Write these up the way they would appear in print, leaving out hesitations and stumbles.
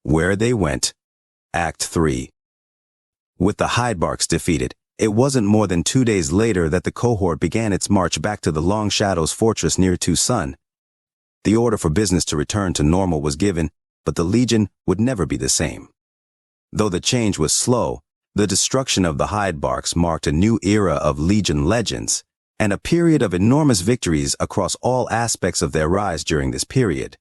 Where they went. Act 3. With the Hydebarks defeated, it wasn't more than 2 days later that the cohort began its march back to the Long Shadows fortress near Tucson. The order for business to return to normal was given, but the Legion would never be the same. Though the change was slow, the destruction of the Hydebarks marked a new era of Legion legends, and a period of enormous victories across all aspects of their rise during this period.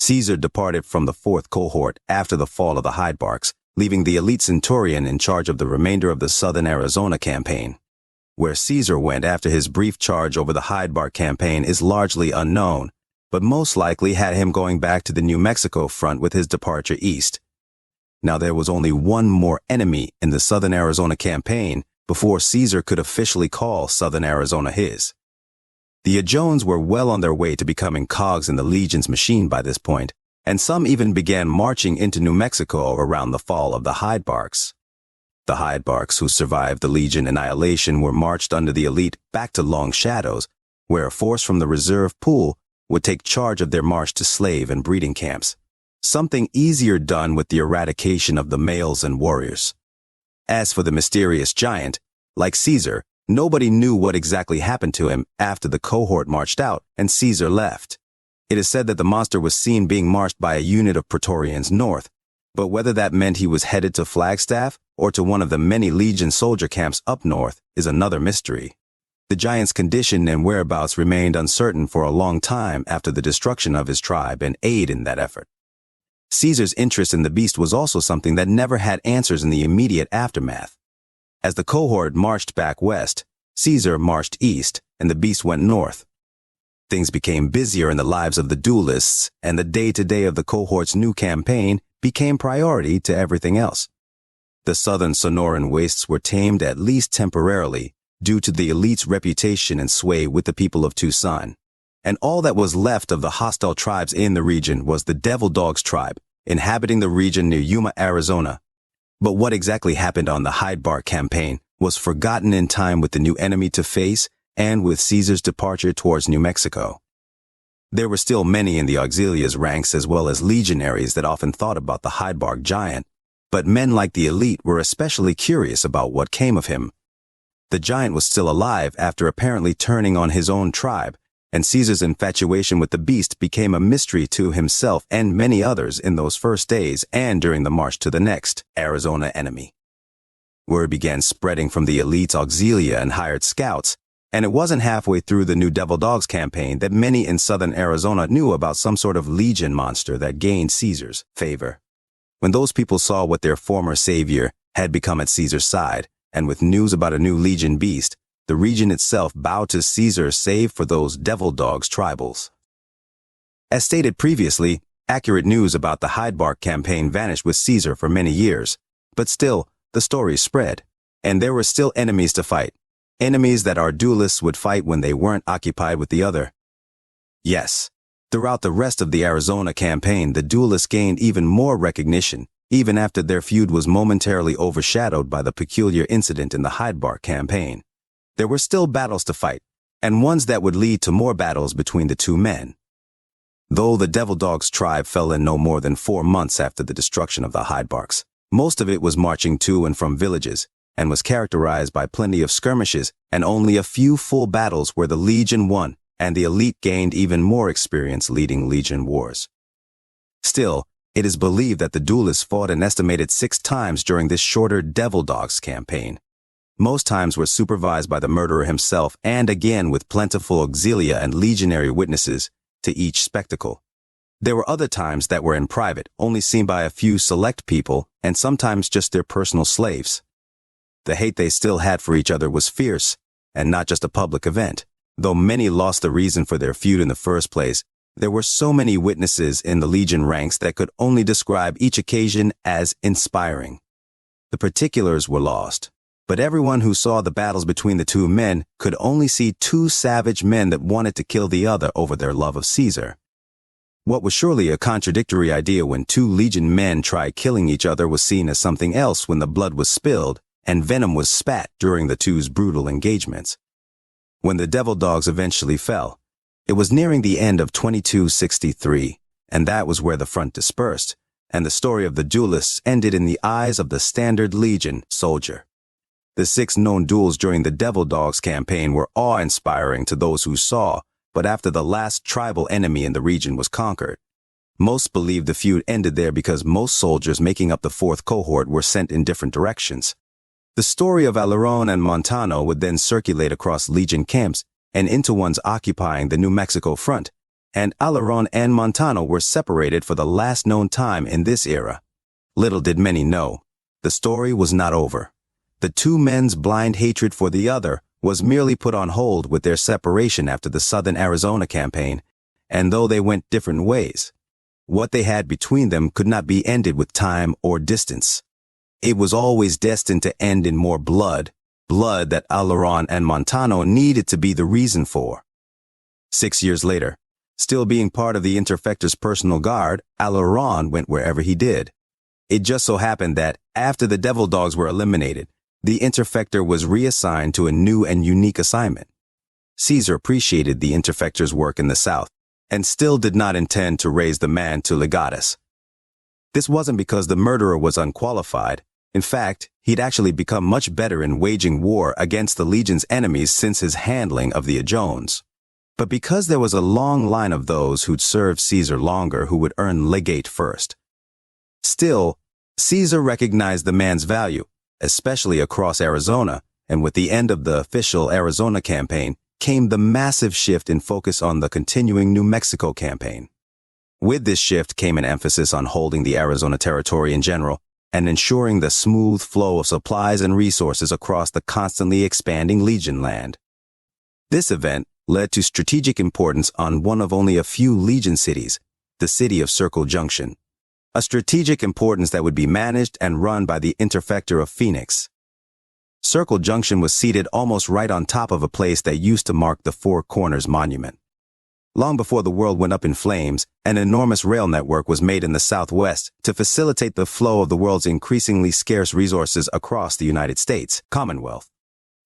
Caesar departed from the 4th cohort after the fall of the Hydebarks, leaving the elite Centurion in charge of the remainder of the Southern Arizona campaign. Where Caesar went after his brief charge over the Hydebark campaign is largely unknown, but most likely had him going back to the New Mexico front with his departure east. Now there was only one more enemy in the Southern Arizona campaign before Caesar could officially call Southern Arizona his. The Ajones were well on their way to becoming cogs in the Legion's machine by this point, and some even began marching into New Mexico around the fall of the Hydebarks. The Hydebarks who survived the Legion annihilation were marched under the elite back to Long Shadows, where a force from the reserve pool would take charge of their march to slave and breeding camps, something easier done with the eradication of the males and warriors. As for the mysterious giant, like Caesar, nobody knew what exactly happened to him after the cohort marched out and Caesar left. It is said that the monster was seen being marched by a unit of Praetorians north, but whether that meant he was headed to Flagstaff or to one of the many Legion soldier camps up north is another mystery. The giant's condition and whereabouts remained uncertain for a long time after the destruction of his tribe and aid in that effort. Caesar's interest in the beast was also something that never had answers in the immediate aftermath. As the cohort marched back west, Caesar marched east, and the beast went north. Things became busier in the lives of the duelists, and the day-to-day of the cohort's new campaign became priority to everything else. The southern Sonoran wastes were tamed at least temporarily due to the elite's reputation and sway with the people of Tucson, and all that was left of the hostile tribes in the region was the Devil Dogs tribe, inhabiting the region near Yuma, Arizona. But what exactly happened on the Hydebark campaign was forgotten in time with the new enemy to face and with Caesar's departure towards New Mexico. There were still many in the Auxilia's ranks as well as legionaries that often thought about the Hydebark giant, but men like the elite were especially curious about what came of him. The giant was still alive after apparently turning on his own tribe, and Caesar's infatuation with the beast became a mystery to himself and many others in those first days and during the march to the next Arizona enemy. Word began spreading from the elite's Auxilia and hired scouts, and it wasn't halfway through the new Devil Dogs campaign that many in southern Arizona knew about some sort of Legion monster that gained Caesar's favor. When those people saw what their former savior had become at Caesar's side, and with news about a new Legion beast, the region itself bowed to Caesar save for those Devil Dogs tribals. As stated previously, accurate news about the Hydebark campaign vanished with Caesar for many years, but still, the story spread, and there were still enemies to fight, enemies that our duelists would fight when they weren't occupied with the other. Yes, throughout the rest of the Arizona campaign, the duelists gained even more recognition, even after their feud was momentarily overshadowed by the peculiar incident in the Hydebark campaign. There were still battles to fight, and ones that would lead to more battles between the two men. Though the Devil Dogs tribe fell in no more than 4 months after the destruction of the Hydebarks, most of it was marching to and from villages, and was characterized by plenty of skirmishes and only a few full battles where the Legion won and the elite gained even more experience leading Legion wars. Still, it is believed that the duelists fought an estimated 6 times during this shorter Devil Dogs campaign. Most times were supervised by the murderer himself and again with plentiful auxilia and legionary witnesses to each spectacle. There were other times that were in private, only seen by a few select people and sometimes just their personal slaves. The hate they still had for each other was fierce and not just a public event. Though many lost the reason for their feud in the first place, there were so many witnesses in the Legion ranks that could only describe each occasion as inspiring. The particulars were lost, but everyone who saw the battles between the two men could only see 2 savage men that wanted to kill the other over their love of Caesar. What was surely a contradictory idea when 2 Legion men tried killing each other was seen as something else when the blood was spilled and venom was spat during the two's brutal engagements. When the Devil Dogs eventually fell, it was nearing the end of 2263, and that was where the front dispersed, and the story of the duelists ended in the eyes of the standard Legion soldier. The 6 known duels during the Devil Dogs campaign were awe-inspiring to those who saw, but after the last tribal enemy in the region was conquered, most believe the feud ended there because most soldiers making up the 4th cohort were sent in different directions. The story of Aileron and Montano would then circulate across Legion camps and into ones occupying the New Mexico front, and Aileron and Montano were separated for the last known time in this era. Little did many know, the story was not over. The 2 men's blind hatred for the other was merely put on hold with their separation after the Southern Arizona campaign, and though they went different ways, what they had between them could not be ended with time or distance. It was always destined to end in more blood that Aileron and Montano needed to be the reason for. 6 years later, still being part of the Interfector's personal guard, Aileron went wherever he did. It just so happened that, after the Devil Dogs were eliminated, the Interfector was reassigned to a new and unique assignment. Caesar appreciated the Interfector's work in the South, and still did not intend to raise the man to legatus. This wasn't because the murderer was unqualified. In fact, he'd actually become much better in waging war against the Legion's enemies since his handling of the Ajones. But because there was a long line of those who'd served Caesar longer who would earn legate first. Still, Caesar recognized the man's value, especially across Arizona, and with the end of the official Arizona campaign, came the massive shift in focus on the continuing New Mexico campaign. With this shift came an emphasis on holding the Arizona territory in general and ensuring the smooth flow of supplies and resources across the constantly expanding Legion land. This event led to strategic importance on one of only a few Legion cities, the city of Circle Junction, a strategic importance that would be managed and run by the Interfector of Phoenix. Circle Junction was seated almost right on top of a place that used to mark the Four Corners Monument. Long before the world went up in flames, an enormous rail network was made in the Southwest to facilitate the flow of the world's increasingly scarce resources across the United States Commonwealth.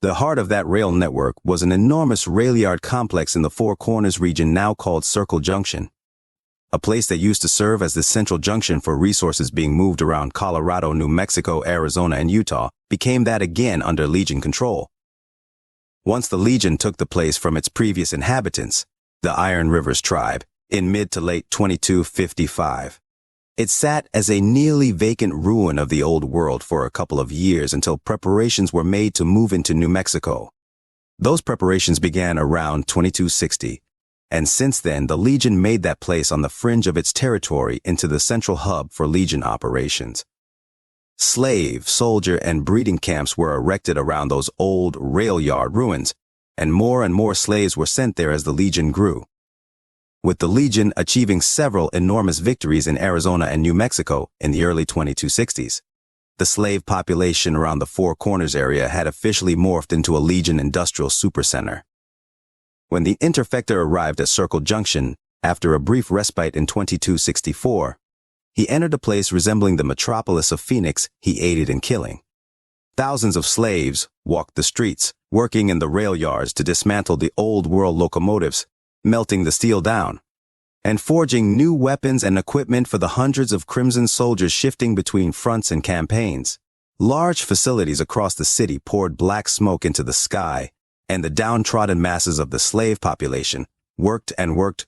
The heart of that rail network was an enormous rail yard complex in the Four Corners region now called Circle Junction. A place that used to serve as the central junction for resources being moved around Colorado, New Mexico, Arizona, and Utah, became that again under Legion control. Once the Legion took the place from its previous inhabitants, the Iron Rivers tribe, in mid to late 2255. It sat as a nearly vacant ruin of the old world for a couple of years until preparations were made to move into New Mexico. Those preparations began around 2260. And since then, the Legion made that place on the fringe of its territory into the central hub for Legion operations. Slave, soldier, and breeding camps were erected around those old rail yard ruins, and more slaves were sent there as the Legion grew. With the Legion achieving several enormous victories in Arizona and New Mexico in the early 2260s, the slave population around the Four Corners area had officially morphed into a Legion industrial supercenter. When the Interfector arrived at Circle Junction, after a brief respite in 2264, he entered a place resembling the metropolis of Phoenix he aided in killing. Thousands of slaves walked the streets, working in the rail yards to dismantle the old world locomotives, melting the steel down, and forging new weapons and equipment for the hundreds of Crimson soldiers shifting between fronts and campaigns. Large facilities across the city poured black smoke into the sky, and the downtrodden masses of the slave population worked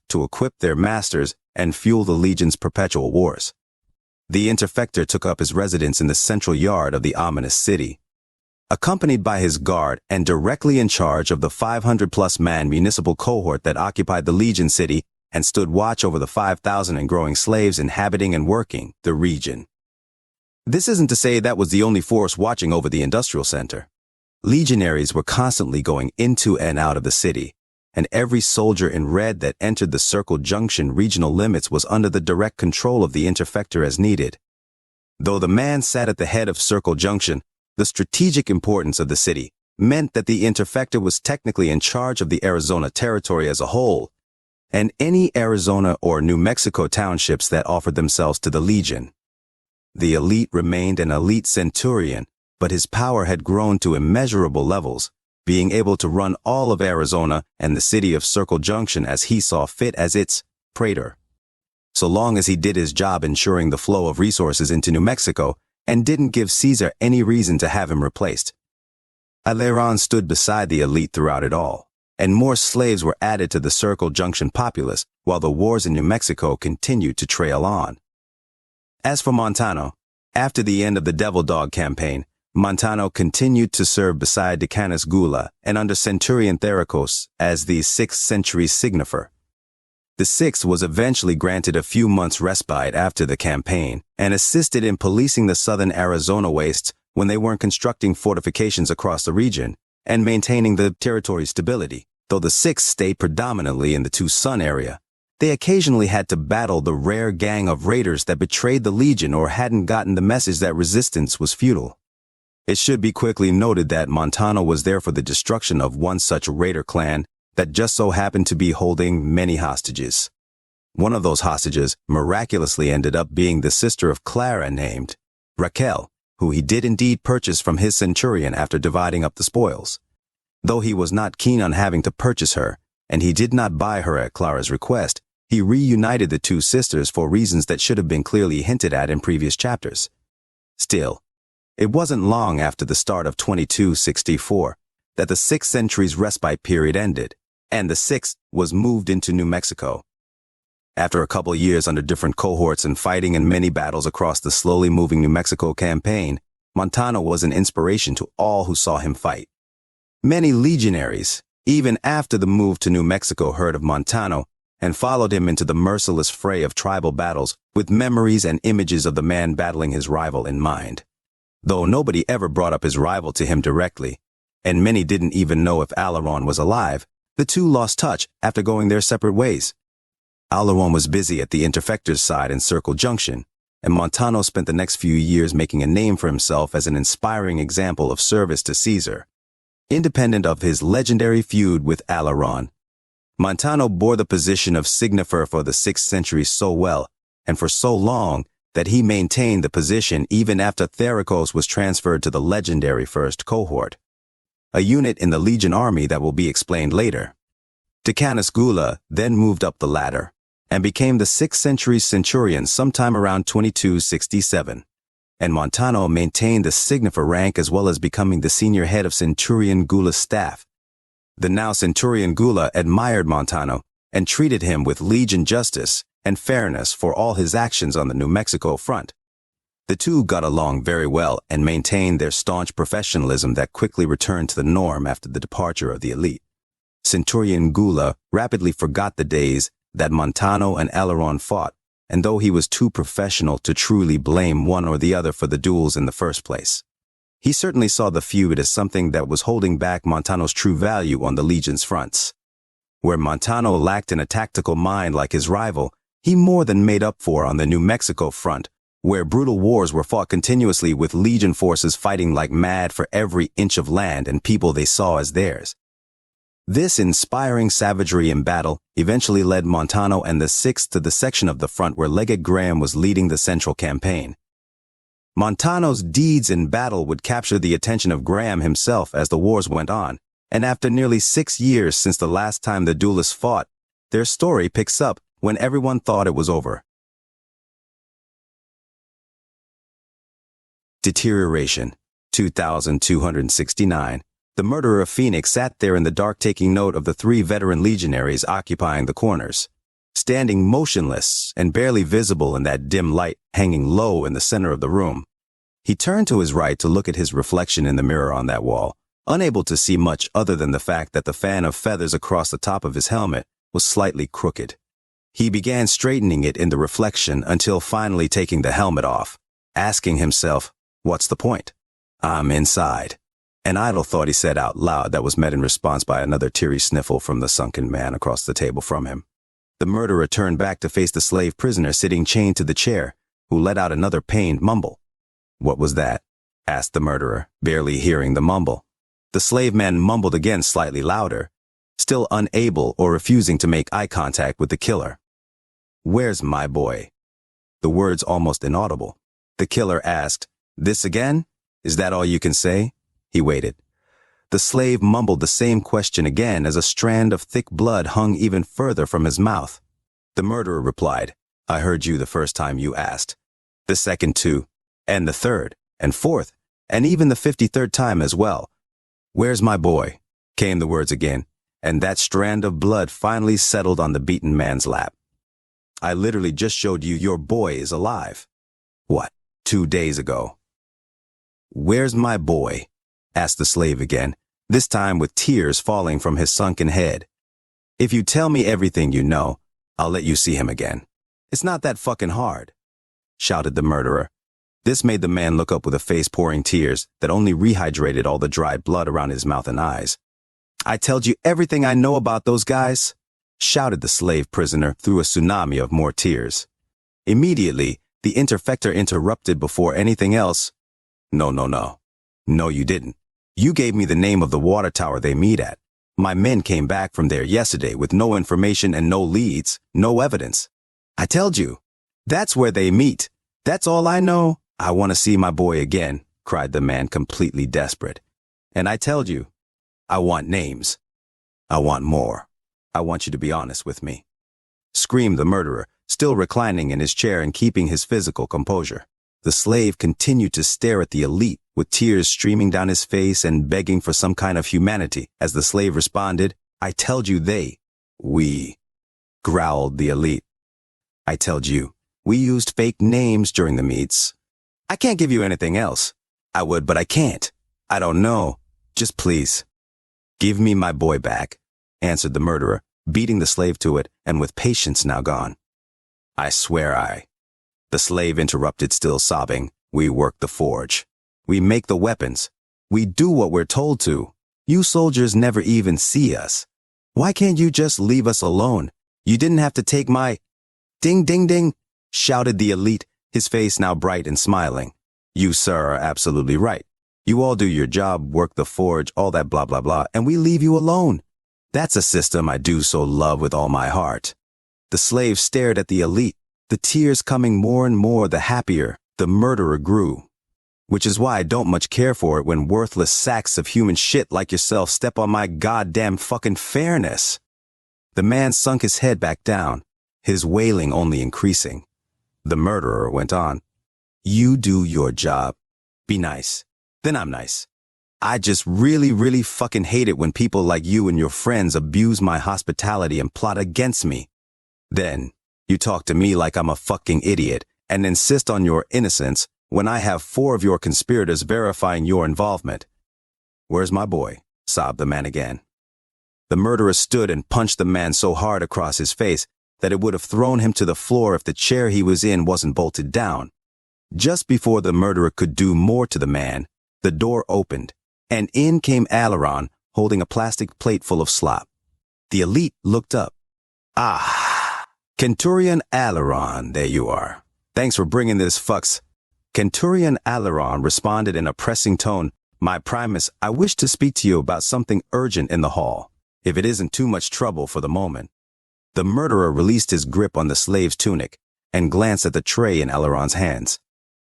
to equip their masters and fuel the Legion's perpetual wars. The Interfector took up his residence in the central yard of the ominous city. Accompanied by his guard and directly in charge of the 500-plus man municipal cohort that occupied the Legion city and stood watch over the 5,000 and growing slaves inhabiting and working the region. This isn't to say that was the only force watching over the industrial center. Legionaries were constantly going into and out of the city, and every soldier in red that entered the Circle Junction regional limits was under the direct control of the Interfector as needed. Though the man sat at the head of Circle Junction, the strategic importance of the city meant that the Interfector was technically in charge of the Arizona territory as a whole, and any Arizona or New Mexico townships that offered themselves to the Legion. The elite remained an elite centurion, but his power had grown to immeasurable levels, being able to run all of Arizona and the city of Circle Junction as he saw fit as its praetor. so long as he did his job ensuring the flow of resources into New Mexico and didn't give Caesar any reason to have him replaced. Aileron stood beside the elite throughout it all, and more slaves were added to the Circle Junction populace while the wars in New Mexico continued to trail on. As for Montano, after the end of the Devil Dog campaign, Montano continued to serve beside Decanus Gula and under Centurion Thericos as the 6th century signifer. The 6th was eventually granted a few months' respite after the campaign and assisted in policing the southern Arizona wastes when they weren't constructing fortifications across the region and maintaining the territory's stability. Though the 6th stayed predominantly in the Tucson area, they occasionally had to battle the rare gang of raiders that betrayed the Legion or hadn't gotten the message that resistance was futile. It should be quickly noted that Montano was there for the destruction of one such raider clan that just so happened to be holding many hostages. One of those hostages miraculously ended up being the sister of Clara named Raquel, who he did indeed purchase from his centurion after dividing up the spoils. Though he was not keen on having to purchase her, and he did not buy her at Clara's request, he reunited the two sisters for reasons that should have been clearly hinted at in previous chapters. Still, it wasn't long after the start of 2264 that the 6th century's respite period ended, and the 6th was moved into New Mexico. After a couple years under different cohorts and fighting in many battles across the slowly moving New Mexico campaign, Montano was an inspiration to all who saw him fight. Many legionaries, even after the move to New Mexico, heard of Montano and followed him into the merciless fray of tribal battles with memories and images of the man battling his rival in mind. Though nobody ever brought up his rival to him directly, and many didn't even know if Aileron was alive, the two lost touch after going their separate ways. Aileron was busy at the Interfector's side in Circle Junction, and Montano spent the next few years making a name for himself as an inspiring example of service to Caesar. Independent of his legendary feud with Aileron, Montano bore the position of signifer for the 6th century so well and for so long that he maintained the position even after Thericos was transferred to the legendary 1st cohort, a unit in the Legion army that will be explained later. Decanus Gula then moved up the ladder and became the 6th century centurion sometime around 2267, and Montano maintained the signifer rank as well as becoming the senior head of Centurion Gula's staff. The now Centurion Gula admired Montano and treated him with Legion justice and fairness for all his actions on the New Mexico front. The two got along very well and maintained their staunch professionalism that quickly returned to the norm after the departure of the elite. Centurion Gula rapidly forgot the days that Montano and Aileron fought, and though he was too professional to truly blame one or the other for the duels in the first place, he certainly saw the feud as something that was holding back Montano's true value on the Legion's fronts. Where Montano lacked in a tactical mind like his rival, he more than made up for on the New Mexico front, where brutal wars were fought continuously with Legion forces fighting like mad for every inch of land and people they saw as theirs. This inspiring savagery in battle eventually led Montano and the 6th to the section of the front where Legate Graham was leading the central campaign. Montano's deeds in battle would capture the attention of Graham himself as the wars went on, and after nearly 6 years since the last time the duelists fought, their story picks up when everyone thought it was over. Deterioration, 2269. The murderer of Phoenix sat there in the dark taking note of the 3 veteran legionaries occupying the corners, standing motionless and barely visible in that dim light hanging low in the center of the room. He turned to his right to look at his reflection in the mirror on that wall, unable to see much other than the fact that the fan of feathers across the top of his helmet was slightly crooked. He began straightening it in the reflection until finally taking the helmet off, asking himself, "What's the point? I'm inside." An idle thought he said out loud that was met in response by another teary sniffle from the sunken man across the table from him. The murderer turned back to face the slave prisoner sitting chained to the chair, who let out another pained mumble. "What was that?" asked the murderer, barely hearing the mumble. The slave man mumbled again slightly louder, still unable or refusing to make eye contact with the killer. "Where's my boy?" The words almost inaudible. The killer asked, "This again? Is that all you can say?" He waited. The slave mumbled the same question again as a strand of thick blood hung even further from his mouth. The murderer replied, I heard you the first time you asked. The second too, and the third, and fourth, and even the 53rd time as well. Where's my boy? Came the words again, and that strand of blood finally settled on the beaten man's lap. I literally just showed you your boy is alive. What, 2 days ago? Where's my boy? Asked the slave again, this time with tears falling from his sunken head. If you tell me everything you know, I'll let you see him again. It's not that fucking hard, shouted the murderer. This made the man look up with a face pouring tears that only rehydrated all the dried blood around his mouth and eyes. I told you everything I know about those guys, shouted the slave prisoner through a tsunami of more tears. Immediately, the Interfector interrupted before anything else. No, you didn't. You gave me the name of the water tower they meet at. My men came back from there yesterday with no information and no leads, no evidence. I told you, that's where they meet. That's all I know. I want to see my boy again, cried the man, completely desperate. And I told you, I want names. I want more. I want you to be honest with me, screamed the murderer, still reclining in his chair and keeping his physical composure. The slave continued to stare at the elite, with tears streaming down his face and begging for some kind of humanity. As the slave responded, I told you we, growled the elite. I told you, we used fake names during the meets. I can't give you anything else. I would, but I can't. I don't know. Just please. Give me my boy back, answered the murderer, beating the slave to it and with patience now gone. I swear The slave interrupted, still sobbing. We work the forge. We make the weapons. We do what we're told to. You soldiers never even see us. Why can't you just leave us alone? You didn't have to take my... Ding, ding, ding, shouted the elite, his face now bright and smiling. You, sir, are absolutely right. You all do your job, work the forge, all that blah, blah, blah, and we leave you alone. That's a system I do so love with all my heart. The slave stared at the elite, the tears coming more and more the happier the murderer grew. Which is why I don't much care for it when worthless sacks of human shit like yourself step on my goddamn fucking fairness. The man sunk his head back down, his wailing only increasing. The murderer went on. You do your job. Be nice. Then I'm nice. I just really fucking hate it when people like you and your friends abuse my hospitality and plot against me. Then, you talk to me like I'm a fucking idiot and insist on your innocence when I have 4 of your conspirators verifying your involvement. Where's my boy? Sobbed the man again. The murderer stood and punched the man so hard across his face that it would have thrown him to the floor if the chair he was in wasn't bolted down. Just before the murderer could do more to the man, the door opened, and in came Aileron, holding a plastic plate full of slop. The elite looked up. Ah, Centurion Aileron, there you are. Thanks for bringing this fucks. Centurion Aileron responded in a pressing tone. My Primus, I wish to speak to you about something urgent in the hall, if it isn't too much trouble for the moment. The murderer released his grip on the slave's tunic and glanced at the tray in Aileron's hands.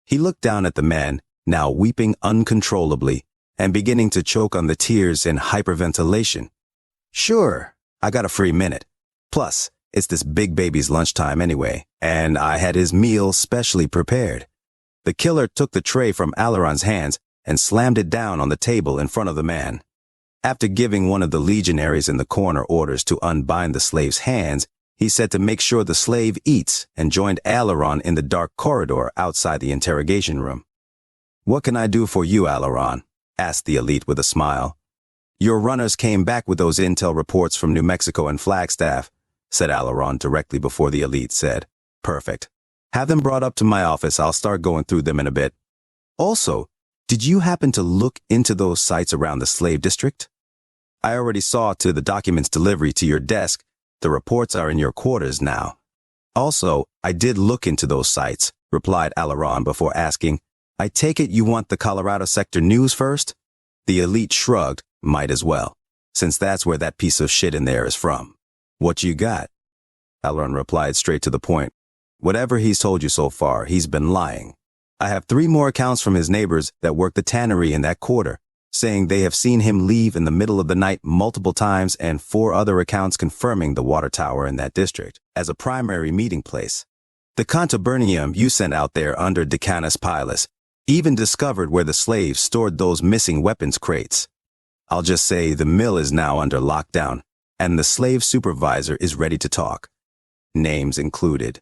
He looked down at the man, now weeping uncontrollably and beginning to choke on the tears in hyperventilation. Sure, I got a free minute. Plus, it's this big baby's lunchtime anyway, and I had his meal specially prepared. The killer took the tray from Aileron's hands and slammed it down on the table in front of the man. After giving one of the legionaries in the corner orders to unbind the slave's hands, he said to make sure the slave eats and joined Aileron in the dark corridor outside the interrogation room. What can I do for you, Aileron? Asked the elite with a smile. Your runners came back with those intel reports from New Mexico and Flagstaff, said Aileron directly before the elite said. Perfect. Have them brought up to my office. I'll start going through them in a bit. Also, did you happen to look into those sites around the slave district? I already saw to the documents delivery to your desk. The reports are in your quarters now. Also, I did look into those sites, replied Aileron before asking, I take it you want the Colorado sector news first? The elite shrugged, might as well, since that's where that piece of shit in there is from. What you got? Aileron replied straight to the point. Whatever he's told you so far, he's been lying. I have 3 more accounts from his neighbors that work the tannery in that quarter, saying they have seen him leave in the middle of the night multiple times, and 4 other accounts confirming the water tower in that district as a primary meeting place. The Contubernium you sent out there under Decanus Pilus even discovered where the slaves stored those missing weapons crates. I'll just say the mill is now under lockdown, and the slave supervisor is ready to talk. Names included.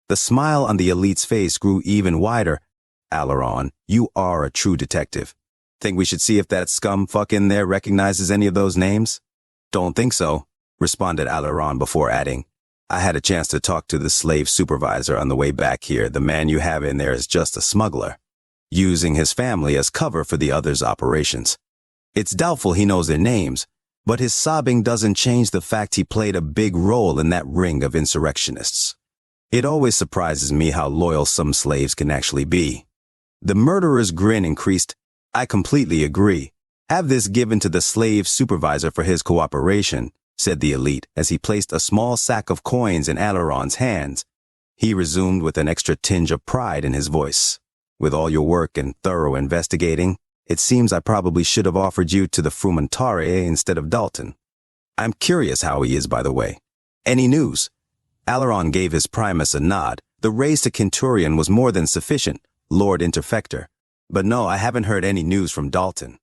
The smile on the elite's face grew even wider. Alaron, you are a true detective. Think we should see if that scum fuck in there recognizes any of those names? Don't think so, responded Alaron before adding, I had a chance to talk to the slave supervisor on the way back here. The man you have in there is just a smuggler, using his family as cover for the others' operations. It's doubtful he knows their names, but his sobbing doesn't change the fact he played a big role in that ring of insurrectionists. It always surprises me how loyal some slaves can actually be. The murderer's grin increased. I completely agree. Have this given to the slave supervisor for his cooperation, said the elite as he placed a small sack of coins in Alaron's hands. He resumed with an extra tinge of pride in his voice. With all your work and thorough investigating, it seems I probably should have offered you to the Frumentarii instead of Dalton. I'm curious how he is, by the way. Any news? Alaron gave his primus a nod. The raise to Centurion was more than sufficient, Lord Interfector. But no, I haven't heard any news from Dalton.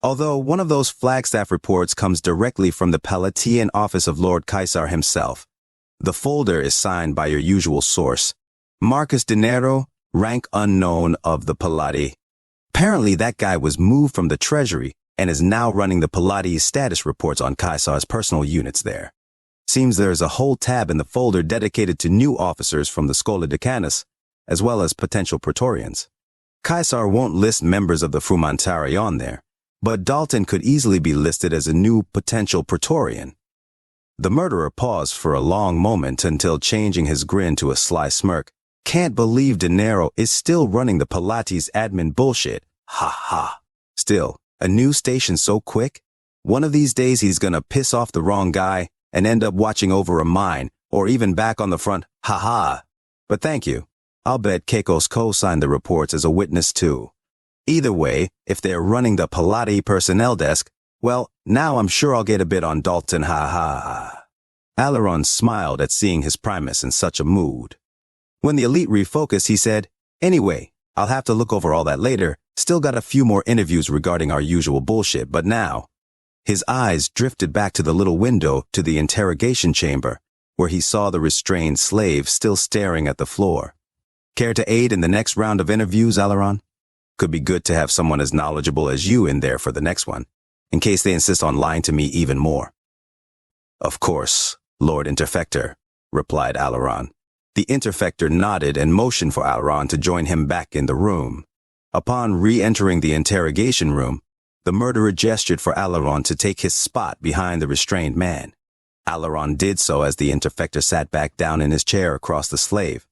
Although one of those Flagstaff reports comes directly from the Palatian office of Lord Caesar himself. The folder is signed by your usual source, Marcus Dinero, rank unknown of the Palati. Apparently that guy was moved from the treasury and is now running the Palati's status reports on Caesar's personal units there. Seems there's a whole tab in the folder dedicated to new officers from the Schola Decanus, as well as potential Praetorians. Caesar won't list members of the Frumentarii on there, but Dalton could easily be listed as a new potential Praetorian. The murderer paused for a long moment until changing his grin to a sly smirk. Can't believe Dinero is still running the Palati's admin bullshit. Ha ha. Still, a new station so quick? One of these days he's gonna piss off the wrong guy and end up watching over a mine, or even back on the front. Ha ha. But thank you. I'll bet Keikos co-signed the reports as a witness too. Either way, if they're running the Palati personnel desk, well, now I'm sure I'll get a bit on Dalton, ha ha ha. Alaron smiled at seeing his primus in such a mood. When the elite refocused, he said, anyway, I'll have to look over all that later. Still got a few more interviews regarding our usual bullshit, but now. His eyes drifted back to the little window to the interrogation chamber, where he saw the restrained slave still staring at the floor. Care to aid in the next round of interviews, Alaron? Could be good to have someone as knowledgeable as you in there for the next one, in case they insist on lying to me even more. Of course, Lord Interfector, replied Alaron. The Interfector nodded and motioned for Alaron to join him back in the room. Upon re-entering the interrogation room, the murderer gestured for Alaron to take his spot behind the restrained man. Alaron did so as the Interfector sat back down in his chair across the slave.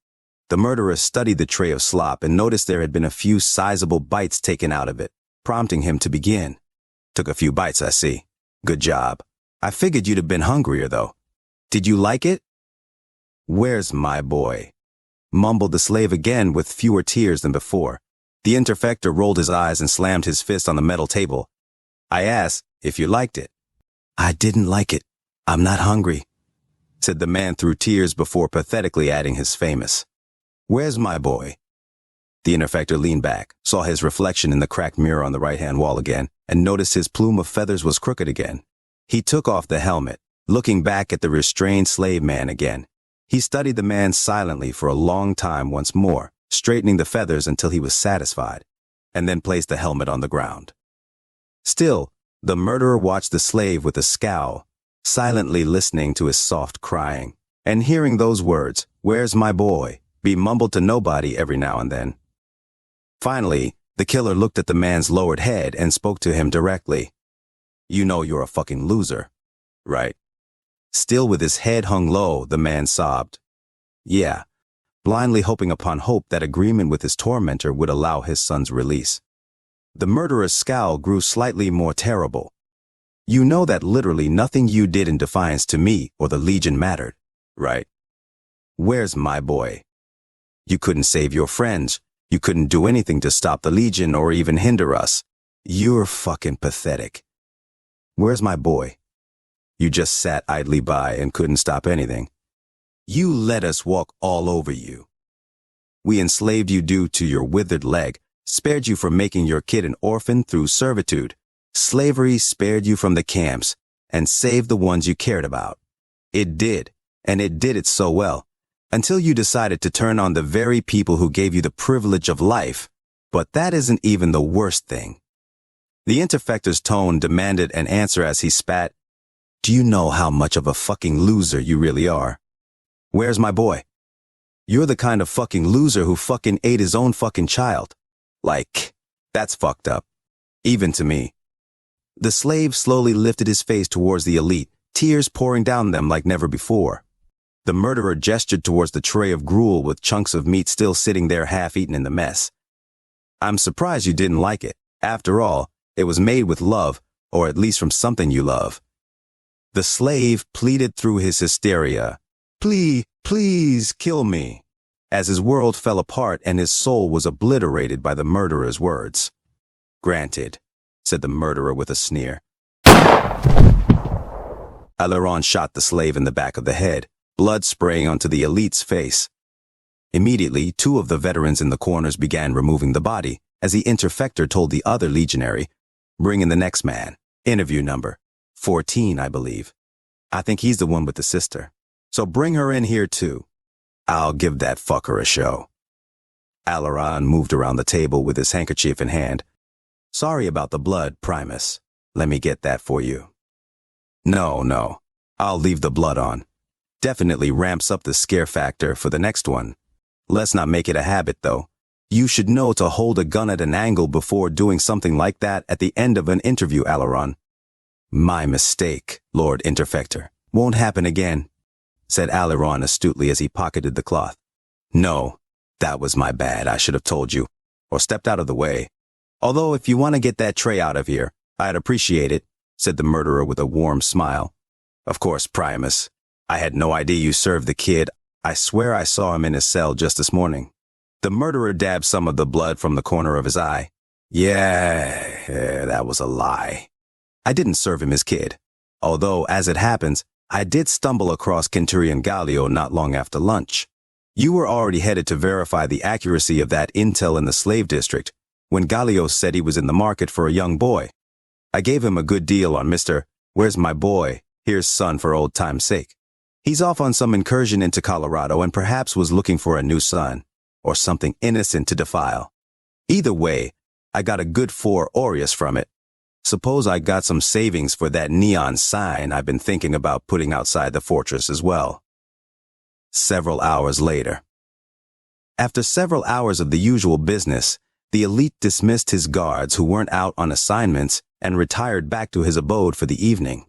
The murderer studied the tray of slop and noticed there had been a few sizable bites taken out of it, prompting him to begin. Took a few bites, I see. Good job. I figured you'd have been hungrier, though. Did you like it? Where's my boy? Mumbled the slave again with fewer tears than before. The Interfector rolled his eyes and slammed his fist on the metal table. I asked if you liked it. I didn't like it. I'm not hungry, said the man through tears before pathetically adding his famous. Where's my boy? The Interfector leaned back, saw his reflection in the cracked mirror on the right-hand wall again, and noticed his plume of feathers was crooked again. He took off the helmet, looking back at the restrained slave man again. He studied the man silently for a long time once more, straightening the feathers until he was satisfied, and then placed the helmet on the ground. Still, the murderer watched the slave with a scowl, silently listening to his soft crying, and hearing those words, "Where's my boy?" be mumbled to nobody every now and then. Finally, the killer looked at the man's lowered head and spoke to him directly. You know you're a fucking loser, right? Still with his head hung low, the man sobbed. Yeah, blindly hoping upon hope that agreement with his tormentor would allow his son's release. The murderer's scowl grew slightly more terrible. You know that literally nothing you did in defiance to me or the Legion mattered, right? Where's my boy? You couldn't save your friends. You couldn't do anything to stop the Legion or even hinder us. You're fucking pathetic. Where's my boy? You just sat idly by and couldn't stop anything. You let us walk all over you. We enslaved you due to your withered leg, spared you from making your kid an orphan through servitude. Slavery spared you from the camps, and saved the ones you cared about. It did, and it did it so well, until you decided to turn on the very people who gave you the privilege of life. But that isn't even the worst thing. The Interfector's tone demanded an answer as he spat. Do you know how much of a fucking loser you really are? Where's my boy? You're the kind of fucking loser who fucking ate his own fucking child. Like, that's fucked up. Even to me. The slave slowly lifted his face towards the elite, tears pouring down them like never before. The murderer gestured towards the tray of gruel with chunks of meat still sitting there half-eaten in the mess. I'm surprised you didn't like it. After all, it was made with love, or at least from something you love. The slave pleaded through his hysteria. Please kill me, as his world fell apart and his soul was obliterated by the murderer's words. Granted, said the murderer with a sneer. Aileron shot the slave in the back of the head, blood spraying onto the elite's face. Immediately, 2 of the veterans in the corners began removing the body, as the Interfector told the other legionary, bring in the next man. Interview number 14, I believe. I think he's the one with the sister. So bring her in here too. I'll give that fucker a show. Aileron moved around the table with his handkerchief in hand. Sorry about the blood, Primus. Let me get that for you. No. I'll leave the blood on. Definitely ramps up the scare factor for the next one. Let's not make it a habit, though. You should know to hold a gun at an angle before doing something like that at the end of an interview, Aileron. My mistake, Lord Interfector. Won't happen again, said Aileron astutely as he pocketed the cloth. No, that was my bad. I should have told you, or stepped out of the way. Although if you want to get that tray out of here, I'd appreciate it, said the murderer with a warm smile. Of course, Primus. I had no idea you served the kid. I swear I saw him in his cell just this morning. The murderer dabbed some of the blood from the corner of his eye. Yeah, that was a lie. I didn't serve him his kid. Although, as it happens, I did stumble across Centurion Gallio not long after lunch. You were already headed to verify the accuracy of that intel in the slave district when Gallio said he was in the market for a young boy. I gave him a good deal on Mr. Where's my boy? Here's son for old time's sake. He's off on some incursion into Colorado and perhaps was looking for a new son, or something innocent to defile. Either way, I got a good 4 aureus from it. Suppose I got some savings for that neon sign I've been thinking about putting outside the fortress as well. Several hours later. After several hours of the usual business, the elite dismissed his guards who weren't out on assignments and retired back to his abode for the evening.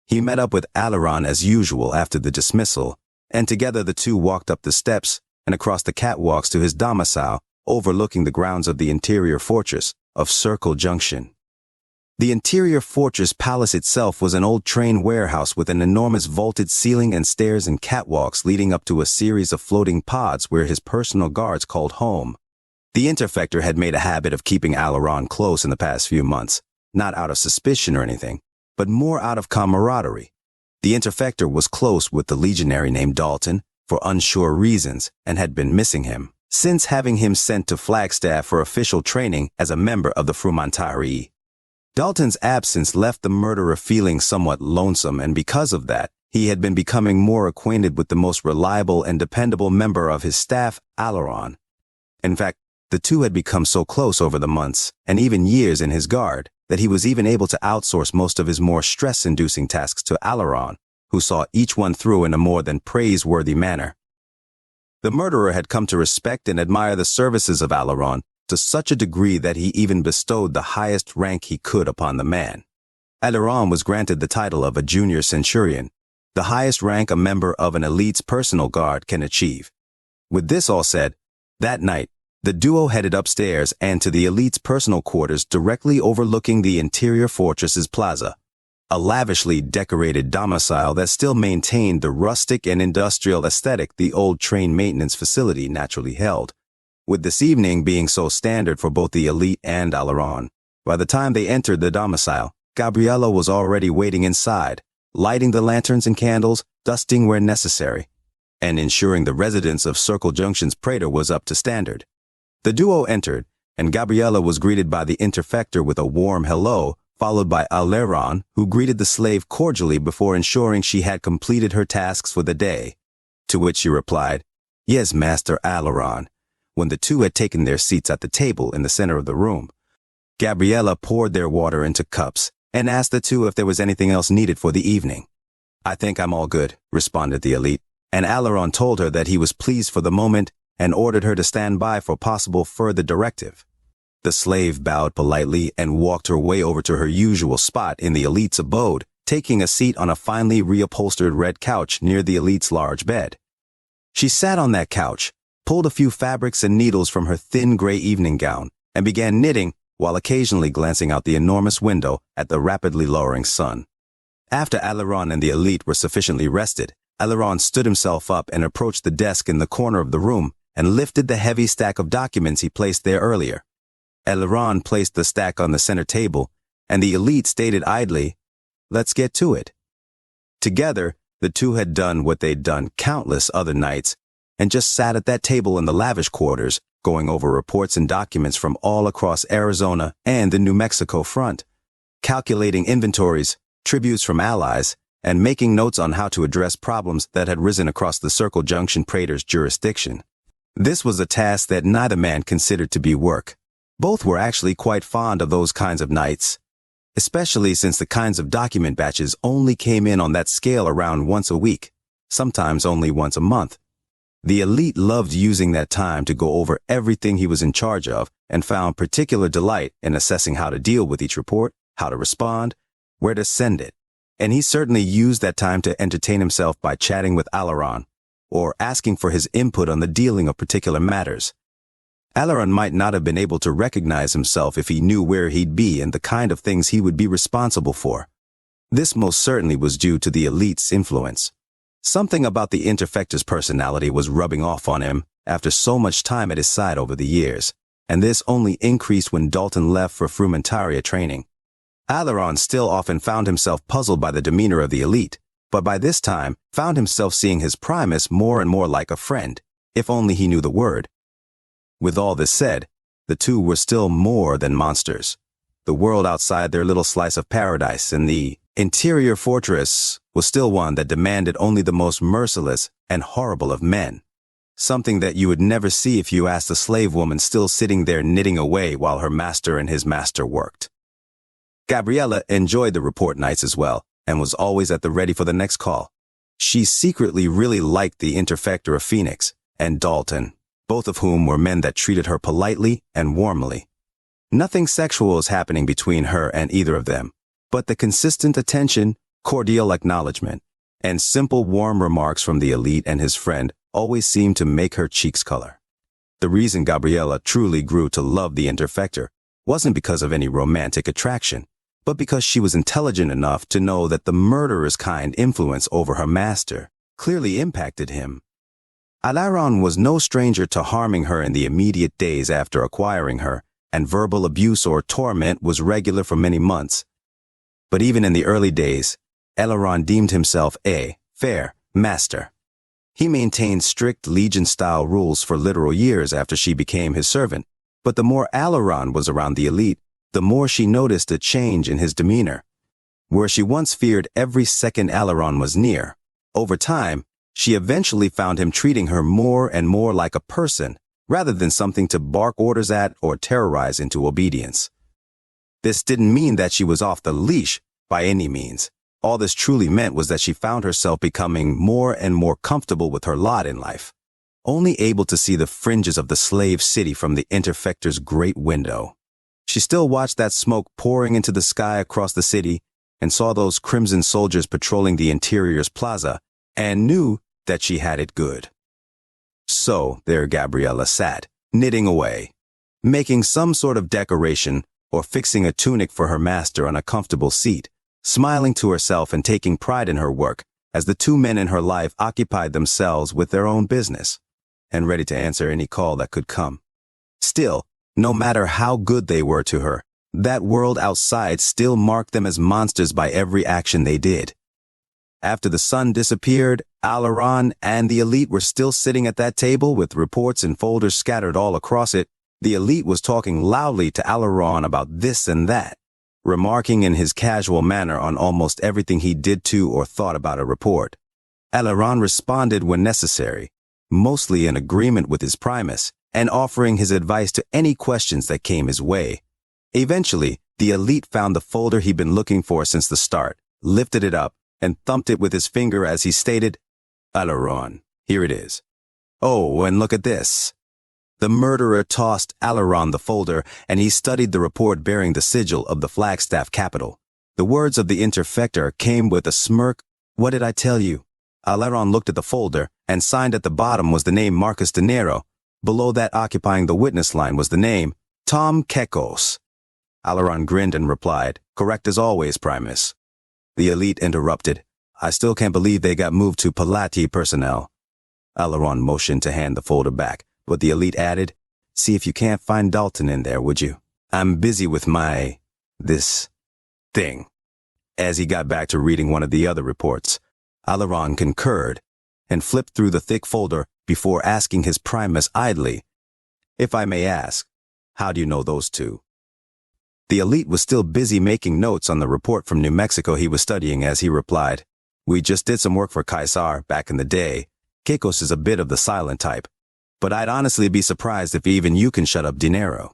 He met up with Aileron as usual after the dismissal, and together the two walked up the steps and across the catwalks to his domicile, overlooking the grounds of the interior fortress of Circle Junction. The interior fortress palace itself was an old train warehouse with an enormous vaulted ceiling and stairs and catwalks leading up to a series of floating pods where his personal guards called home. The Interfector had made a habit of keeping Aileron close in the past few months, not out of suspicion or anything, but more out of camaraderie. The Interfector was close with the legionary named Dalton for unsure reasons and had been missing him since having him sent to Flagstaff for official training as a member of the Frumentarii. Dalton's absence left the murderer feeling somewhat lonesome, and because of that, he had been becoming more acquainted with the most reliable and dependable member of his staff, Aileron. In fact, the two had become so close over the months, and even years in his guard, that he was even able to outsource most of his more stress-inducing tasks to Aileron, who saw each one through in a more than praiseworthy manner. The murderer had come to respect and admire the services of Aileron to such a degree that he even bestowed the highest rank he could upon the man. Aileron was granted the title of a junior centurion, the highest rank a member of an elite's personal guard can achieve. With this all said, that night, the duo headed upstairs and to the elite's personal quarters directly overlooking the interior fortress's plaza, a lavishly decorated domicile that still maintained the rustic and industrial aesthetic the old train maintenance facility naturally held. With this evening being so standard for both the elite and Aileron, by the time they entered the domicile, Gabriella was already waiting inside, lighting the lanterns and candles, dusting where necessary. and ensuring the residents of Circle Junction's praetor was up to standard. The duo entered, and Gabriella was greeted by the Interfector with a warm hello, followed by Aleron, who greeted the slave cordially before ensuring she had completed her tasks for the day. To which she replied, "Yes, Master Aleron," when the two had taken their seats at the table in the center of the room. Gabriella poured their water into cups and asked the two if there was anything else needed for the evening. "I think I'm all good," responded the elite, and Aleron told her that he was pleased for the moment and ordered her to stand by for possible further directive. The slave bowed politely and walked her way over to her usual spot in the elite's abode, taking a seat on a finely reupholstered red couch near the elite's large bed. She sat on that couch, pulled a few fabrics and needles from her thin gray evening gown, and began knitting while occasionally glancing out the enormous window at the rapidly lowering sun. After Aleron and the elite were sufficiently rested, Aleron stood himself up and approached the desk in the corner of the room and lifted the heavy stack of documents he placed there earlier. Aleron placed the stack on the center table, and the elite stated idly, "Let's get to it." Together, the two had done what they'd done countless other nights, and just sat at that table in the lavish quarters, going over reports and documents from all across Arizona and the New Mexico front, calculating inventories, tributes from allies, and making notes on how to address problems that had risen across the Circle Junction praetor's jurisdiction. This was a task that neither man considered to be work. Both were actually quite fond of those kinds of nights, especially since the kinds of document batches only came in on that scale around once a week, sometimes only once a month. The elite loved using that time to go over everything he was in charge of and found particular delight in assessing how to deal with each report, how to respond, where to send it. And he certainly used that time to entertain himself by chatting with Aleron, or asking for his input on the dealing of particular matters. Aleron might not have been able to recognize himself if he knew where he'd be and the kind of things he would be responsible for. This most certainly was due to the elite's influence. Something about the Interfector's personality was rubbing off on him after so much time at his side over the years, and this only increased when Dalton left for Frumentaria training. Aleron still often found himself puzzled by the demeanor of the elite, but by this time found himself seeing his Primus more and more like a friend, if only he knew the word. With all this said, the two were still more than monsters. The world outside their little slice of paradise in the interior fortress was still one that demanded only the most merciless and horrible of men. Something that you would never see if you asked a slave woman still sitting there knitting away while her master and his master worked. Gabriella enjoyed the report nights as well, and was always at the ready for the next call. She secretly really liked the Interfector of Phoenix and Dalton, both of whom were men that treated her politely and warmly. Nothing sexual was happening between her and either of them, but the consistent attention, cordial acknowledgement, and simple warm remarks from the elite and his friend always seemed to make her cheeks color. The reason Gabriella truly grew to love the Interfector wasn't because of any romantic attraction, but because she was intelligent enough to know that the murderer's kind influence over her master clearly impacted him. Aleron was no stranger to harming her in the immediate days after acquiring her, and verbal abuse or torment was regular for many months. But even in the early days, Aleron deemed himself a fair master. He maintained strict Legion-style rules for literal years after she became his servant, but the more Aleron was around the elite, the more she noticed a change in his demeanor. Where she once feared every second Aleron was near, over time, she eventually found him treating her more and more like a person, rather than something to bark orders at or terrorize into obedience. This didn't mean that she was off the leash, by any means. All this truly meant was that she found herself becoming more and more comfortable with her lot in life, only able to see the fringes of the slave city from the Interfector's great window. She still watched that smoke pouring into the sky across the city and saw those crimson soldiers patrolling the interior's plaza and knew that she had it good. So there Gabriella sat, knitting away, making some sort of decoration or fixing a tunic for her master on a comfortable seat, smiling to herself and taking pride in her work as the two men in her life occupied themselves with their own business and ready to answer any call that could come. Still, no matter how good they were to her, that world outside still marked them as monsters by every action they did. After the sun disappeared, Alaron and the elite were still sitting at that table with reports and folders scattered all across it. The elite was talking loudly to Alaron about this and that, remarking in his casual manner on almost everything he did to or thought about a report. Alaron responded when necessary, mostly in agreement with his primus, and offering his advice to any questions that came his way. Eventually, the elite found the folder he'd been looking for since the start, lifted it up, and thumped it with his finger as he stated, "Alaron, here it is. Oh, and look at this." The murderer tossed Alaron the folder, and he studied the report bearing the sigil of the Flagstaff capital. The words of the Interfector came with a smirk. "What did I tell you?" Alaron looked at the folder, and signed at the bottom was the name Marcus De Niro. Below that, occupying the witness line, was the name Tom Kekos. Alaron grinned and replied, "Correct as always, Primus." The elite interrupted. "I still can't believe they got moved to Palati personnel." Alaron motioned to hand the folder back, but the elite added, "See if you can't find Dalton in there, would you? I'm busy with this thing." As he got back to reading one of the other reports, Alaron concurred and flipped through the thick folder before asking his primus idly, "If I may ask, how do you know those two?" The elite was still busy making notes on the report from New Mexico he was studying as he replied, "We just did some work for Kaisar back in the day. Kekos is a bit of the silent type, but I'd honestly be surprised if even you can shut up Dinero.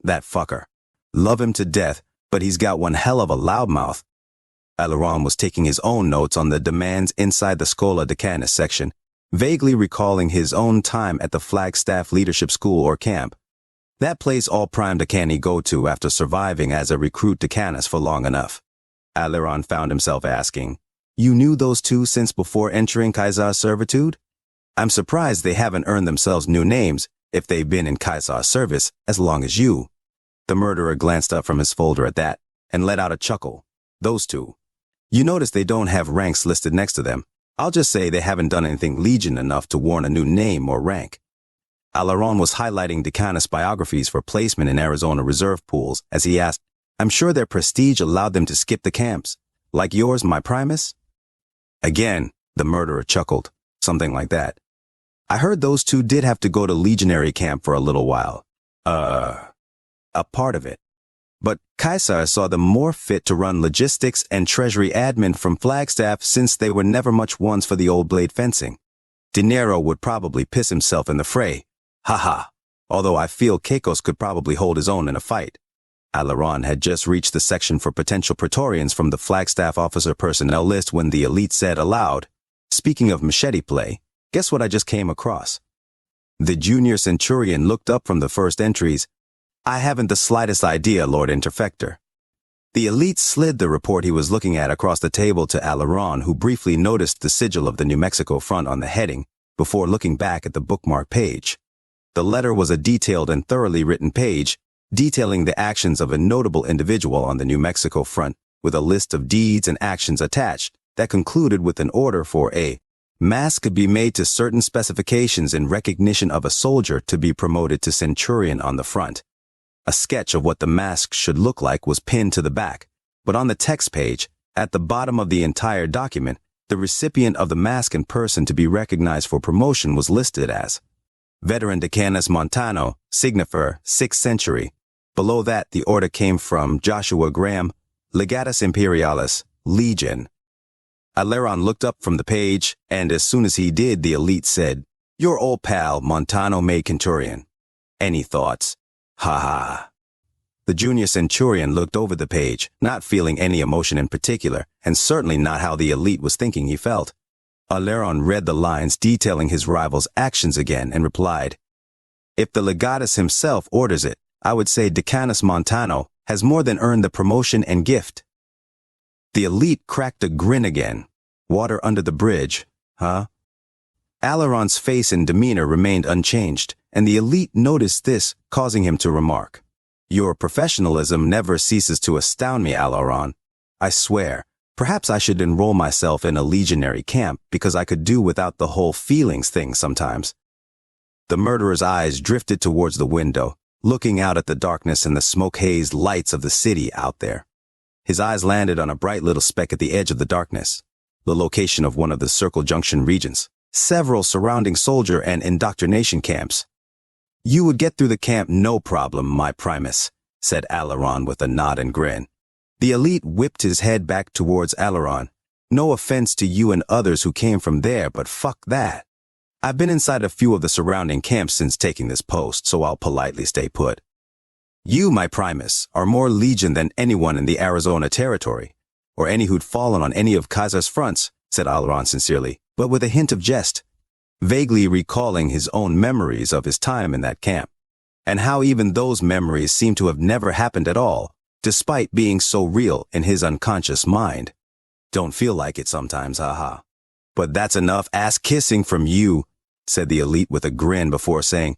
That fucker. Love him to death, but he's got one hell of a loudmouth." Alaron was taking his own notes on the demands inside the Scola de Canis section, vaguely recalling his own time at the Flagstaff Leadership School or camp. That place all prime decani go to after surviving as a recruit to Canis for long enough. Alaron found himself asking, "You knew those two since before entering Kaisar's servitude? I'm surprised they haven't earned themselves new names if they've been in Kaisar's service as long as you." The murderer glanced up from his folder at that and let out a chuckle. "Those two. You notice they don't have ranks listed next to them. I'll just say they haven't done anything Legion enough to warrant a new name or rank." Alaron was highlighting Decanus biographies for placement in Arizona reserve pools as he asked, "I'm sure their prestige allowed them to skip the camps. Like yours, my primus?" Again, the murderer chuckled, something like that. "I heard those two did have to go to legionary camp for a little while. A part of it. But Kaisar saw them more fit to run logistics and treasury admin from Flagstaff since they were never much ones for the old blade fencing. Dinero would probably piss himself in the fray. Haha. Although I feel Kekos could probably hold his own in a fight." Alaron had just reached the section for potential Praetorians from the Flagstaff officer personnel list when the elite said aloud, "Speaking of machete play, guess what I just came across?" The junior centurion looked up from the first entries. "I haven't the slightest idea, Lord Interfector." The elite slid the report he was looking at across the table to Alaron, who briefly noticed the sigil of the New Mexico front on the heading before looking back at the bookmark page. The letter was a detailed and thoroughly written page, detailing the actions of a notable individual on the New Mexico front, with a list of deeds and actions attached that concluded with an order for a mask could be made to certain specifications in recognition of a soldier to be promoted to centurion on the front. A sketch of what the mask should look like was pinned to the back, but on the text page, at the bottom of the entire document, the recipient of the mask in person to be recognized for promotion was listed as Veteran Decanus Montano, Signifer, 6th century. Below that, the order came from Joshua Graham, Legatus Imperialis, Legion. Alaron looked up from the page, and as soon as he did, the elite said, "Your old pal, Montano made Centurion. Any thoughts?" "Ha ha." The junior centurion looked over the page, not feeling any emotion in particular, and certainly not how the elite was thinking he felt. Alaron read the lines detailing his rival's actions again and replied, "If the legatus himself orders it, I would say Decanus Montano has more than earned the promotion and gift." The elite cracked a grin again. "Water under the bridge, huh?" Alaron's face and demeanor remained unchanged, and the elite noticed this, causing him to remark, "Your professionalism never ceases to astound me, Alaron. I swear, perhaps I should enroll myself in a legionary camp because I could do without the whole feelings thing sometimes." The murderer's eyes drifted towards the window, looking out at the darkness and the smoke-hazed lights of the city out there. His eyes landed on a bright little speck at the edge of the darkness. the location of one of the Circle Junction regions, several surrounding soldier and indoctrination camps. You would get through the camp no problem, my Primus, said Alaron with a nod and grin. The elite whipped his head back towards Alaron. No offense to you and others who came from there, but fuck that. I've been inside a few of the surrounding camps since taking this post, so I'll politely stay put. You, my Primus, are more legion than anyone in the Arizona territory, or any who'd fallen on any of Kaiser's fronts, said Alaron sincerely, but with a hint of jest, vaguely recalling his own memories of his time in that camp, and how even those memories seemed to have never happened at all, despite being so real in his unconscious mind. Don't feel like it sometimes, haha. But that's enough ass-kissing from you, said the elite with a grin before saying,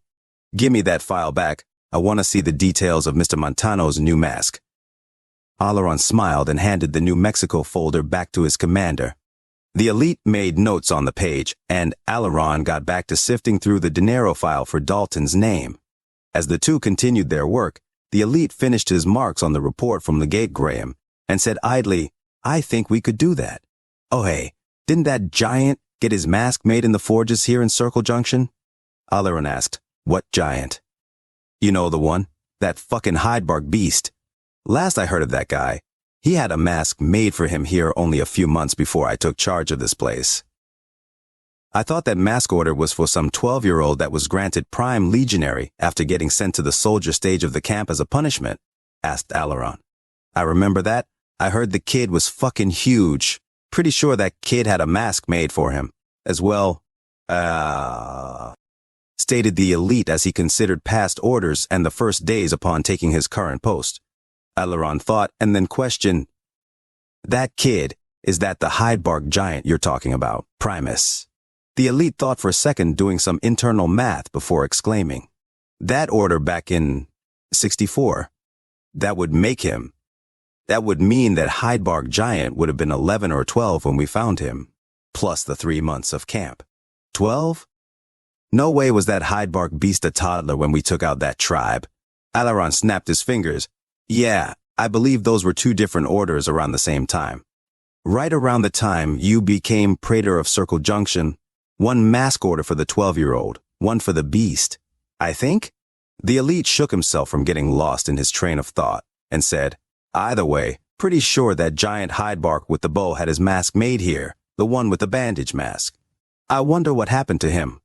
give me that file back. I want to see the details of Mr. Montano's new mask. Alaron smiled and handed the New Mexico folder back to his commander. The elite made notes on the page, and Alaron got back to sifting through the dinero file for Dalton's name. As the two continued their work, the elite finished his marks on the report from Legate Graham and said idly, I think we could do that. Oh hey, didn't that giant get his mask made in the forges here in Circle Junction? Alaron asked, what giant? You know the one, that fucking Hydebark beast. Last I heard of that guy, he had a mask made for him here only a few months before I took charge of this place. I thought that mask order was for some 12-year-old that was granted Prime Legionary after getting sent to the soldier stage of the camp as a punishment, asked Alaron. I remember that. I heard the kid was fucking huge. Pretty sure that kid had a mask made for him, as well, stated the elite as he considered past orders and the first days upon taking his current post. Alaron thought and then questioned, that kid, is that the Hydebark giant you're talking about, Primus? The elite thought for a second, doing some internal math before exclaiming, that order back in 64, that would mean that Hydebark giant would have been 11 or 12 when we found him, plus the 3 months of camp. 12? No way was that Hydebark beast a toddler when we took out that tribe. Alaron snapped his fingers. Yeah, I believe those were two different orders around the same time. Right around the time you became Praetor of Circle Junction, one mask order for the 12-year-old, one for the beast, I think? The elite shook himself from getting lost in his train of thought and said, either way, pretty sure that giant Hydebark with the bow had his mask made here, the one with the bandage mask. I wonder what happened to him.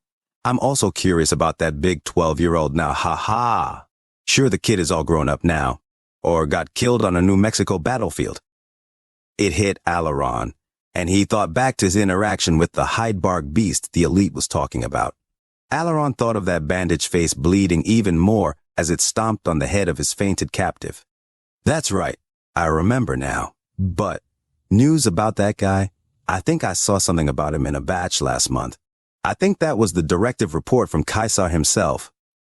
I'm also curious about that big 12-year-old now, ha. Sure the kid is all grown up now, or got killed on a New Mexico battlefield. It hit Alaron, and he thought back to his interaction with the Hydebark beast the elite was talking about. Alaron thought of that bandaged face bleeding even more as it stomped on the head of his fainted captive. That's right, I remember now. But, news about that guy? I think I saw something about him in a batch last month. I think that was the directive report from Kaiser himself.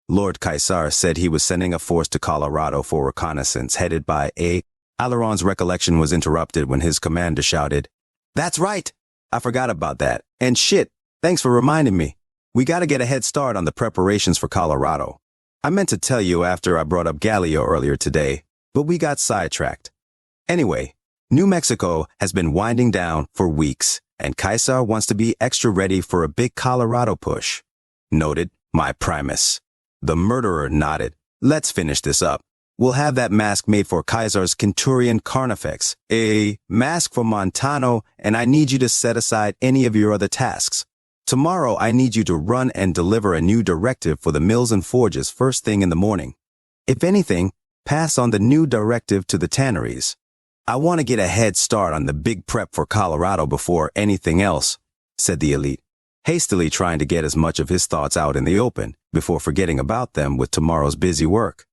Lord Kaiser said he was sending a force to Colorado for reconnaissance headed by a... Alaron's recollection was interrupted when his commander shouted, that's right! I forgot about that. And shit, thanks for reminding me. We gotta get a head start on the preparations for Colorado. I meant to tell you after I brought up Galileo earlier today, but we got sidetracked. Anyway, New Mexico has been winding down for weeks, and Kaiser wants to be extra ready for a big Colorado push. Noted, my Primus. The murderer nodded. Let's finish this up. We'll have that mask made for Kaiser's Centurion Carnifex, a mask for Montano, and I need you to set aside any of your other tasks. Tomorrow I need you to run and deliver a new directive for the mills and forges first thing in the morning. If anything, pass on the new directive to the tanneries. I want to get a head start on the big prep for Colorado before anything else, said the elite, hastily trying to get as much of his thoughts out in the open before forgetting about them with tomorrow's busy work.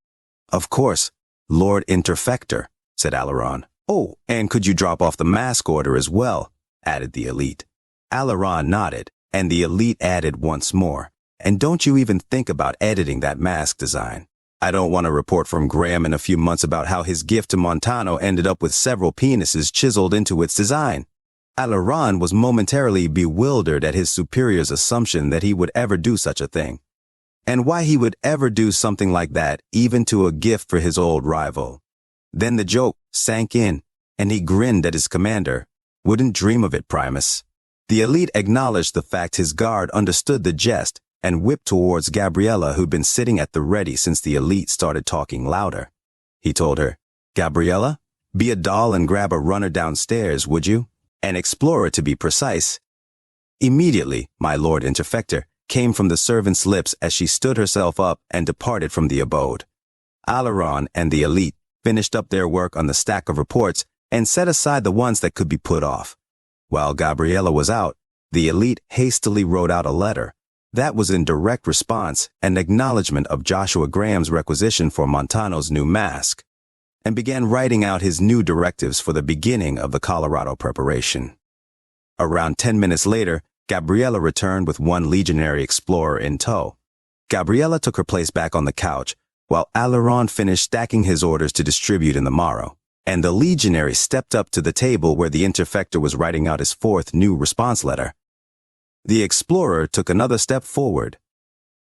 Of course, Lord Interfector, said Alaron. Oh, and could you drop off the mask order as well, added the elite. Alaron nodded, and the elite added once more, and don't you even think about editing that mask design. I don't want a report from Graham in a few months about how his gift to Montano ended up with several penises chiseled into its design. Alaron was momentarily bewildered at his superior's assumption that he would ever do such a thing, and why he would ever do something like that even to a gift for his old rival. Then the joke sank in, and he grinned at his commander. Wouldn't dream of it, Primus. The elite acknowledged the fact his guard understood the jest and whipped towards Gabriella, who'd been sitting at the ready since the elite started talking louder. He told her, "Gabriella, be a doll and grab a runner downstairs, would you? An explorer, to be precise." Immediately, my Lord Interfector came from the servant's lips as she stood herself up and departed from the abode. Alaron and the elite finished up their work on the stack of reports and set aside the ones that could be put off. While Gabriella was out, the elite hastily wrote out a letter. That was in direct response and acknowledgement of Joshua Graham's requisition for Montano's new mask, and began writing out his new directives for the beginning of the Colorado preparation. Around 10 minutes later, Gabriella returned with one legionary explorer in tow. Gabriella took her place back on the couch, while Alaron finished stacking his orders to distribute in the morrow, and the legionary stepped up to the table where the Interfector was writing out his fourth new response letter. The explorer took another step forward.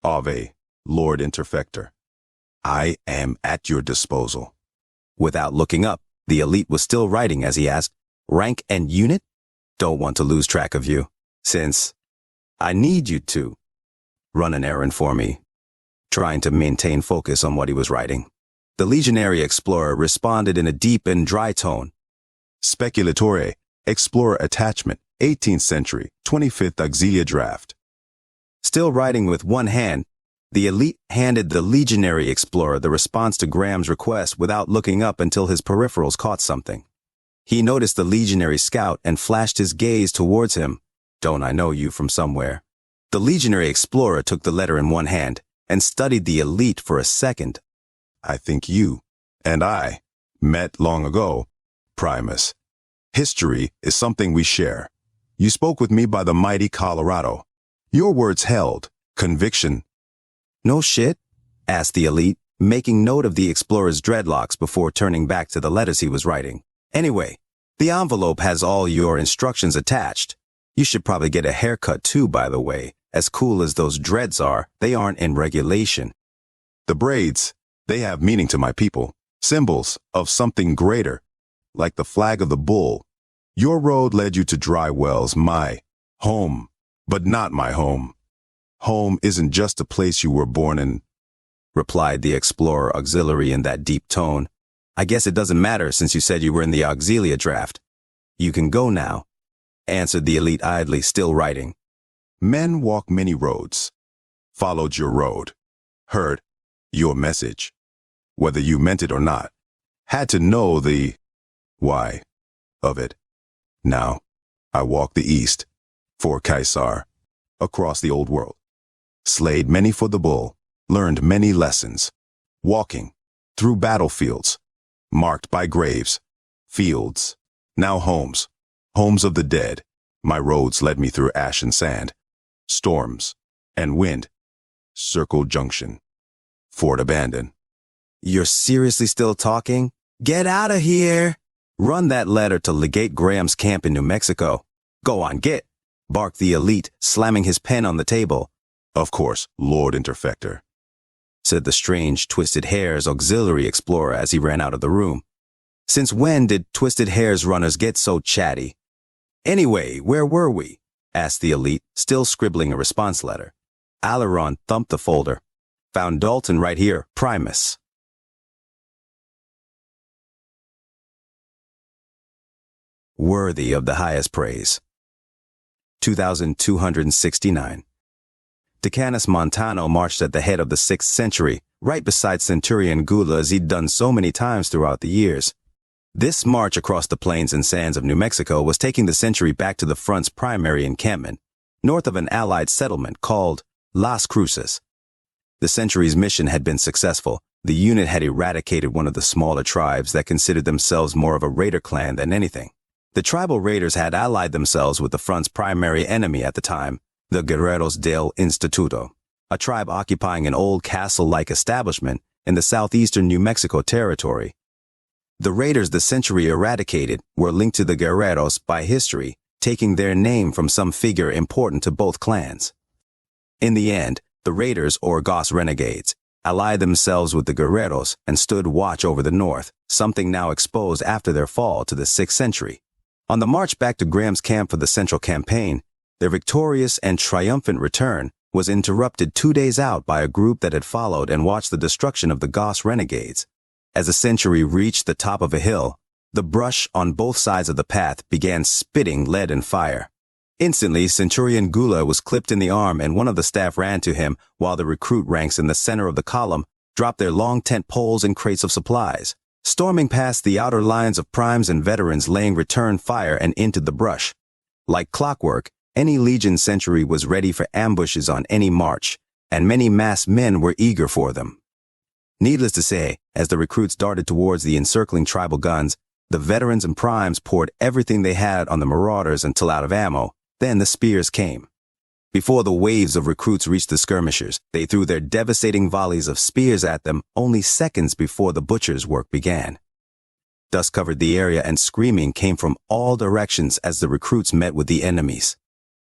"Ave, Lord Interfector. I am at your disposal." Without looking up, the elite was still writing as he asked, "Rank and unit? Don't want to lose track of you, since I need you to run an errand for me," trying to maintain focus on what he was writing. The legionary explorer responded in a deep and dry tone. "Speculatore, Explorer Attachment, 18th Century, 25th Auxilia Draft." Still writing with one hand, the elite handed the legionary explorer the response to Graham's request without looking up until his peripherals caught something. He noticed the legionary scout and flashed his gaze towards him. "Don't I know you from somewhere?" The legionary explorer took the letter in one hand and studied the elite for a second. "I think you and I met long ago, Primus. History is something we share. You spoke with me by the mighty Colorado. Your words held. Conviction." "No shit?" asked the elite, making note of the explorer's dreadlocks before turning back to the letters he was writing. "Anyway, the envelope has all your instructions attached. You should probably get a haircut too, by the way. As cool as those dreads are, they aren't in regulation." "The braids, they have meaning to my people. Symbols of something greater, like the flag of the bull. Your road led you to dry wells, my home, but not my home. Home isn't just a place you were born in," replied the explorer auxiliary in that deep tone. "I guess it doesn't matter since you said you were in the Auxilia draft. You can go now," answered the elite idly, still writing. "Men walk many roads. Followed your road. Heard your message. Whether you meant it or not. Had to know the why of it. Now, I walk the east, for Caesar, across the old world. Slayed many for the bull, learned many lessons. Walking through battlefields, marked by graves, fields, now homes, homes of the dead. My roads led me through ash and sand, storms and wind. Circle Junction, fort abandoned." "You're seriously still talking? Get out of here! Run that letter to Legate Graham's camp in New Mexico. Go on, get!" barked the elite, slamming his pen on the table. "Of course, Lord Interfector," said the strange Twisted Hair's auxiliary explorer as he ran out of the room. Since when did Twisted Hair's runners get so chatty? "Anyway, where were we?" asked the elite, still scribbling a response letter. Alaron thumped the folder. "Found Dalton right here, Primus." Worthy of the highest praise. 2269. Decanus Montano marched at the head of the 6th century, right beside Centurion Gula as he'd done so many times throughout the years. This march across the plains and sands of New Mexico was taking the century back to the front's primary encampment, north of an Allied settlement called Las Cruces. The century's mission had been successful. The unit had eradicated one of the smaller tribes that considered themselves more of a raider clan than anything. The tribal raiders had allied themselves with the front's primary enemy at the time, the Guerreros del Instituto, a tribe occupying an old castle-like establishment in the southeastern New Mexico territory. The raiders the century eradicated were linked to the Guerreros by history, taking their name from some figure important to both clans. In the end, the raiders, or Goss renegades, allied themselves with the Guerreros and stood watch over the north, something now exposed after their fall to the 6th century. On the march back to Graham's camp for the central campaign, their victorious and triumphant return was interrupted 2 days out by a group that had followed and watched the destruction of the Goss renegades. As the century reached the top of a hill, the brush on both sides of the path began spitting lead and fire. Instantly, Centurion Gula was clipped in the arm and one of the staff ran to him while the recruit ranks in the center of the column dropped their long tent poles and crates of supplies. Storming past the outer lines of primes and veterans laying return fire and into the brush. Like clockwork, any Legion sentry was ready for ambushes on any march, and many masked men were eager for them. Needless to say, as the recruits darted towards the encircling tribal guns, the veterans and primes poured everything they had on the marauders until out of ammo. Then the spears came. Before the waves of recruits reached the skirmishers, they threw their devastating volleys of spears at them only seconds before the butcher's work began. Dust covered the area and screaming came from all directions as the recruits met with the enemies.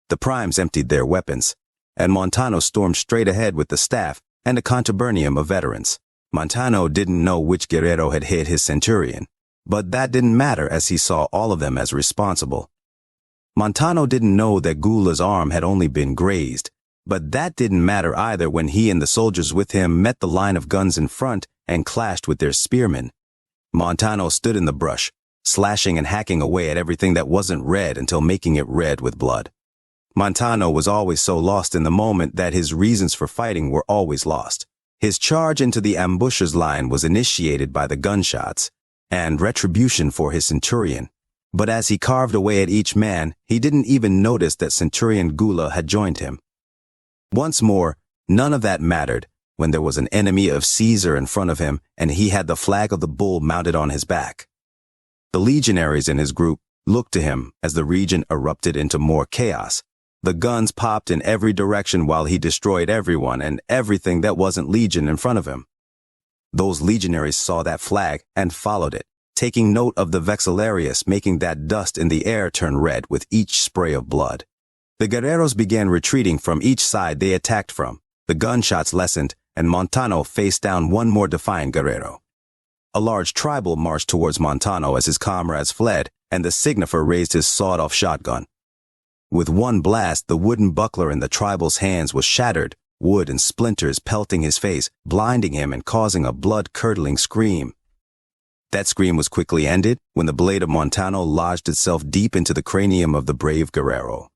The primes emptied their weapons, and Montano stormed straight ahead with the staff and a contubernium of veterans. Montano didn't know which guerrero had hit his centurion, but that didn't matter as he saw all of them as responsible. Montano didn't know that Gula's arm had only been grazed, but that didn't matter either when he and the soldiers with him met the line of guns in front and clashed with their spearmen. Montano stood in the brush, slashing and hacking away at everything that wasn't red until making it red with blood. Montano was always so lost in the moment that his reasons for fighting were always lost. His charge into the ambushers' line was initiated by the gunshots and retribution for his centurion. But as he carved away at each man, he didn't even notice that Centurion Gula had joined him. Once more, none of that mattered when there was an enemy of Caesar in front of him and he had the flag of the bull mounted on his back. The legionaries in his group looked to him as the region erupted into more chaos. The guns popped in every direction while he destroyed everyone and everything that wasn't Legion in front of him. Those legionaries saw that flag and followed it, taking note of the Vexillarius making that dust in the air turn red with each spray of blood. The guerreros began retreating from each side they attacked from. The gunshots lessened, and Montano faced down one more defiant guerrero. A large tribal marched towards Montano as his comrades fled, and the signifer raised his sawed-off shotgun. With one blast, the wooden buckler in the tribal's hands was shattered, wood and splinters pelting his face, blinding him and causing a blood-curdling scream. That scream was quickly ended when the blade of Montano lodged itself deep into the cranium of the brave guerrero.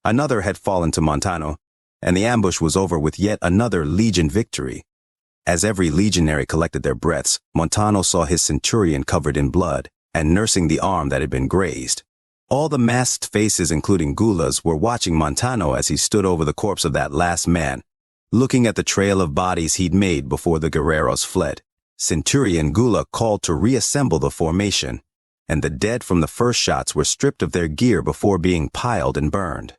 Another had fallen to Montano, and the ambush was over with yet another Legion victory. As every legionary collected their breaths, Montano saw his centurion covered in blood and nursing the arm that had been grazed. All the masked faces, including Gula's, were watching Montano as he stood over the corpse of that last man, looking at the trail of bodies he'd made before the guerreros fled. Centurion Gula called to reassemble the formation, and the dead from the first shots were stripped of their gear before being piled and burned.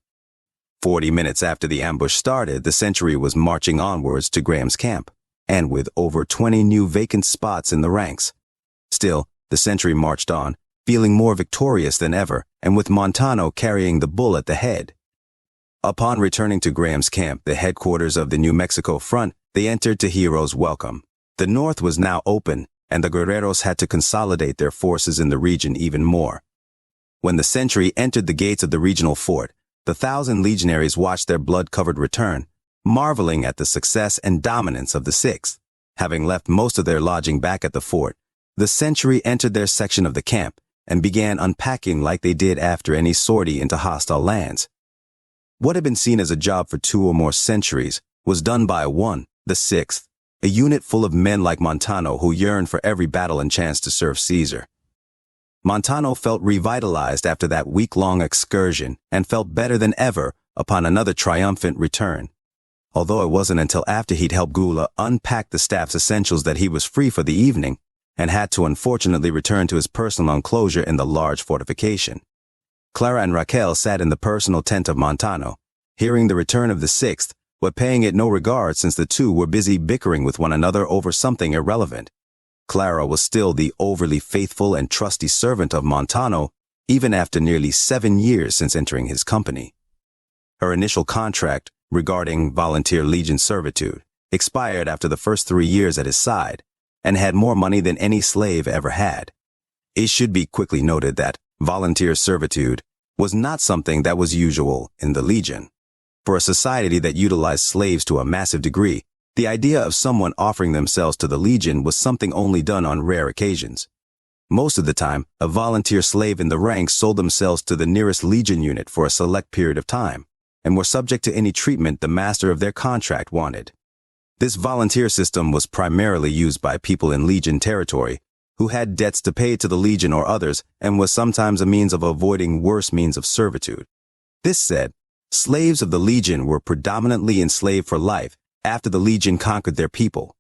40 minutes after the ambush started, the century was marching onwards to Graham's camp, and with over 20 new vacant spots in the ranks. Still, the century marched on, feeling more victorious than ever, and with Montano carrying the bull at the head. Upon returning to Graham's camp, the headquarters of the New Mexico Front, they entered Tejiro's welcome. The north was now open, and the guerreros had to consolidate their forces in the region even more. When the century entered the gates of the regional fort, the 1,000 legionaries watched their blood-covered return, marveling at the success and dominance of the Sixth. Having left most of their lodging back at the fort, the century entered their section of the camp and began unpacking like they did after any sortie into hostile lands. What had been seen as a job for 2 or more centuries was done by one, the Sixth, a unit full of men like Montano who yearned for every battle and chance to serve Caesar. Montano felt revitalized after that week-long excursion and felt better than ever upon another triumphant return. Although it wasn't until after he'd helped Gula unpack the staff's essentials that he was free for the evening and had to unfortunately return to his personal enclosure in the large fortification. Clara and Raquel sat in the personal tent of Montano, hearing the return of the Sixth, but paying it no regard since the two were busy bickering with one another over something irrelevant. Clara was still the overly faithful and trusty servant of Montano, even after nearly 7 years since entering his company. Her initial contract regarding volunteer Legion servitude expired after the first 3 years at his side, and had more money than any slave ever had. It should be quickly noted that, volunteer servitude, was not something that was usual in the Legion. For a society that utilized slaves to a massive degree, the idea of someone offering themselves to the Legion was something only done on rare occasions. Most of the time, a volunteer slave in the ranks sold themselves to the nearest Legion unit for a select period of time, and were subject to any treatment the master of their contract wanted. This volunteer system was primarily used by people in Legion territory who had debts to pay to the Legion or others, and was sometimes a means of avoiding worse means of servitude. This said, slaves of the Legion were predominantly enslaved for life after the Legion conquered their people.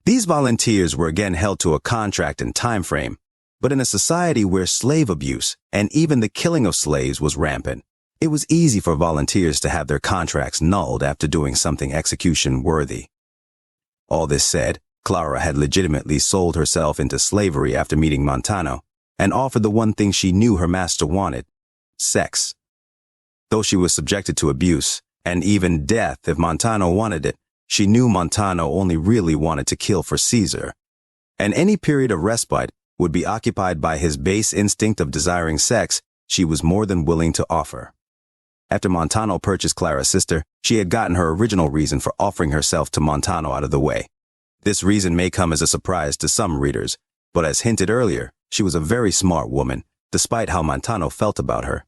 These volunteers were again held to a contract and time frame, but in a society where slave abuse and even the killing of slaves was rampant, it was easy for volunteers to have their contracts nulled after doing something execution-worthy. All this said, Clara had legitimately sold herself into slavery after meeting Montano, and offered the one thing she knew her master wanted: sex. Though she was subjected to abuse, and even death if Montano wanted it, she knew Montano only really wanted to kill for Caesar, and any period of respite would be occupied by his base instinct of desiring sex she was more than willing to offer. After Montano purchased Clara's sister, she had gotten her original reason for offering herself to Montano out of the way. This reason may come as a surprise to some readers, but as hinted earlier, she was a very smart woman, despite how Montano felt about her.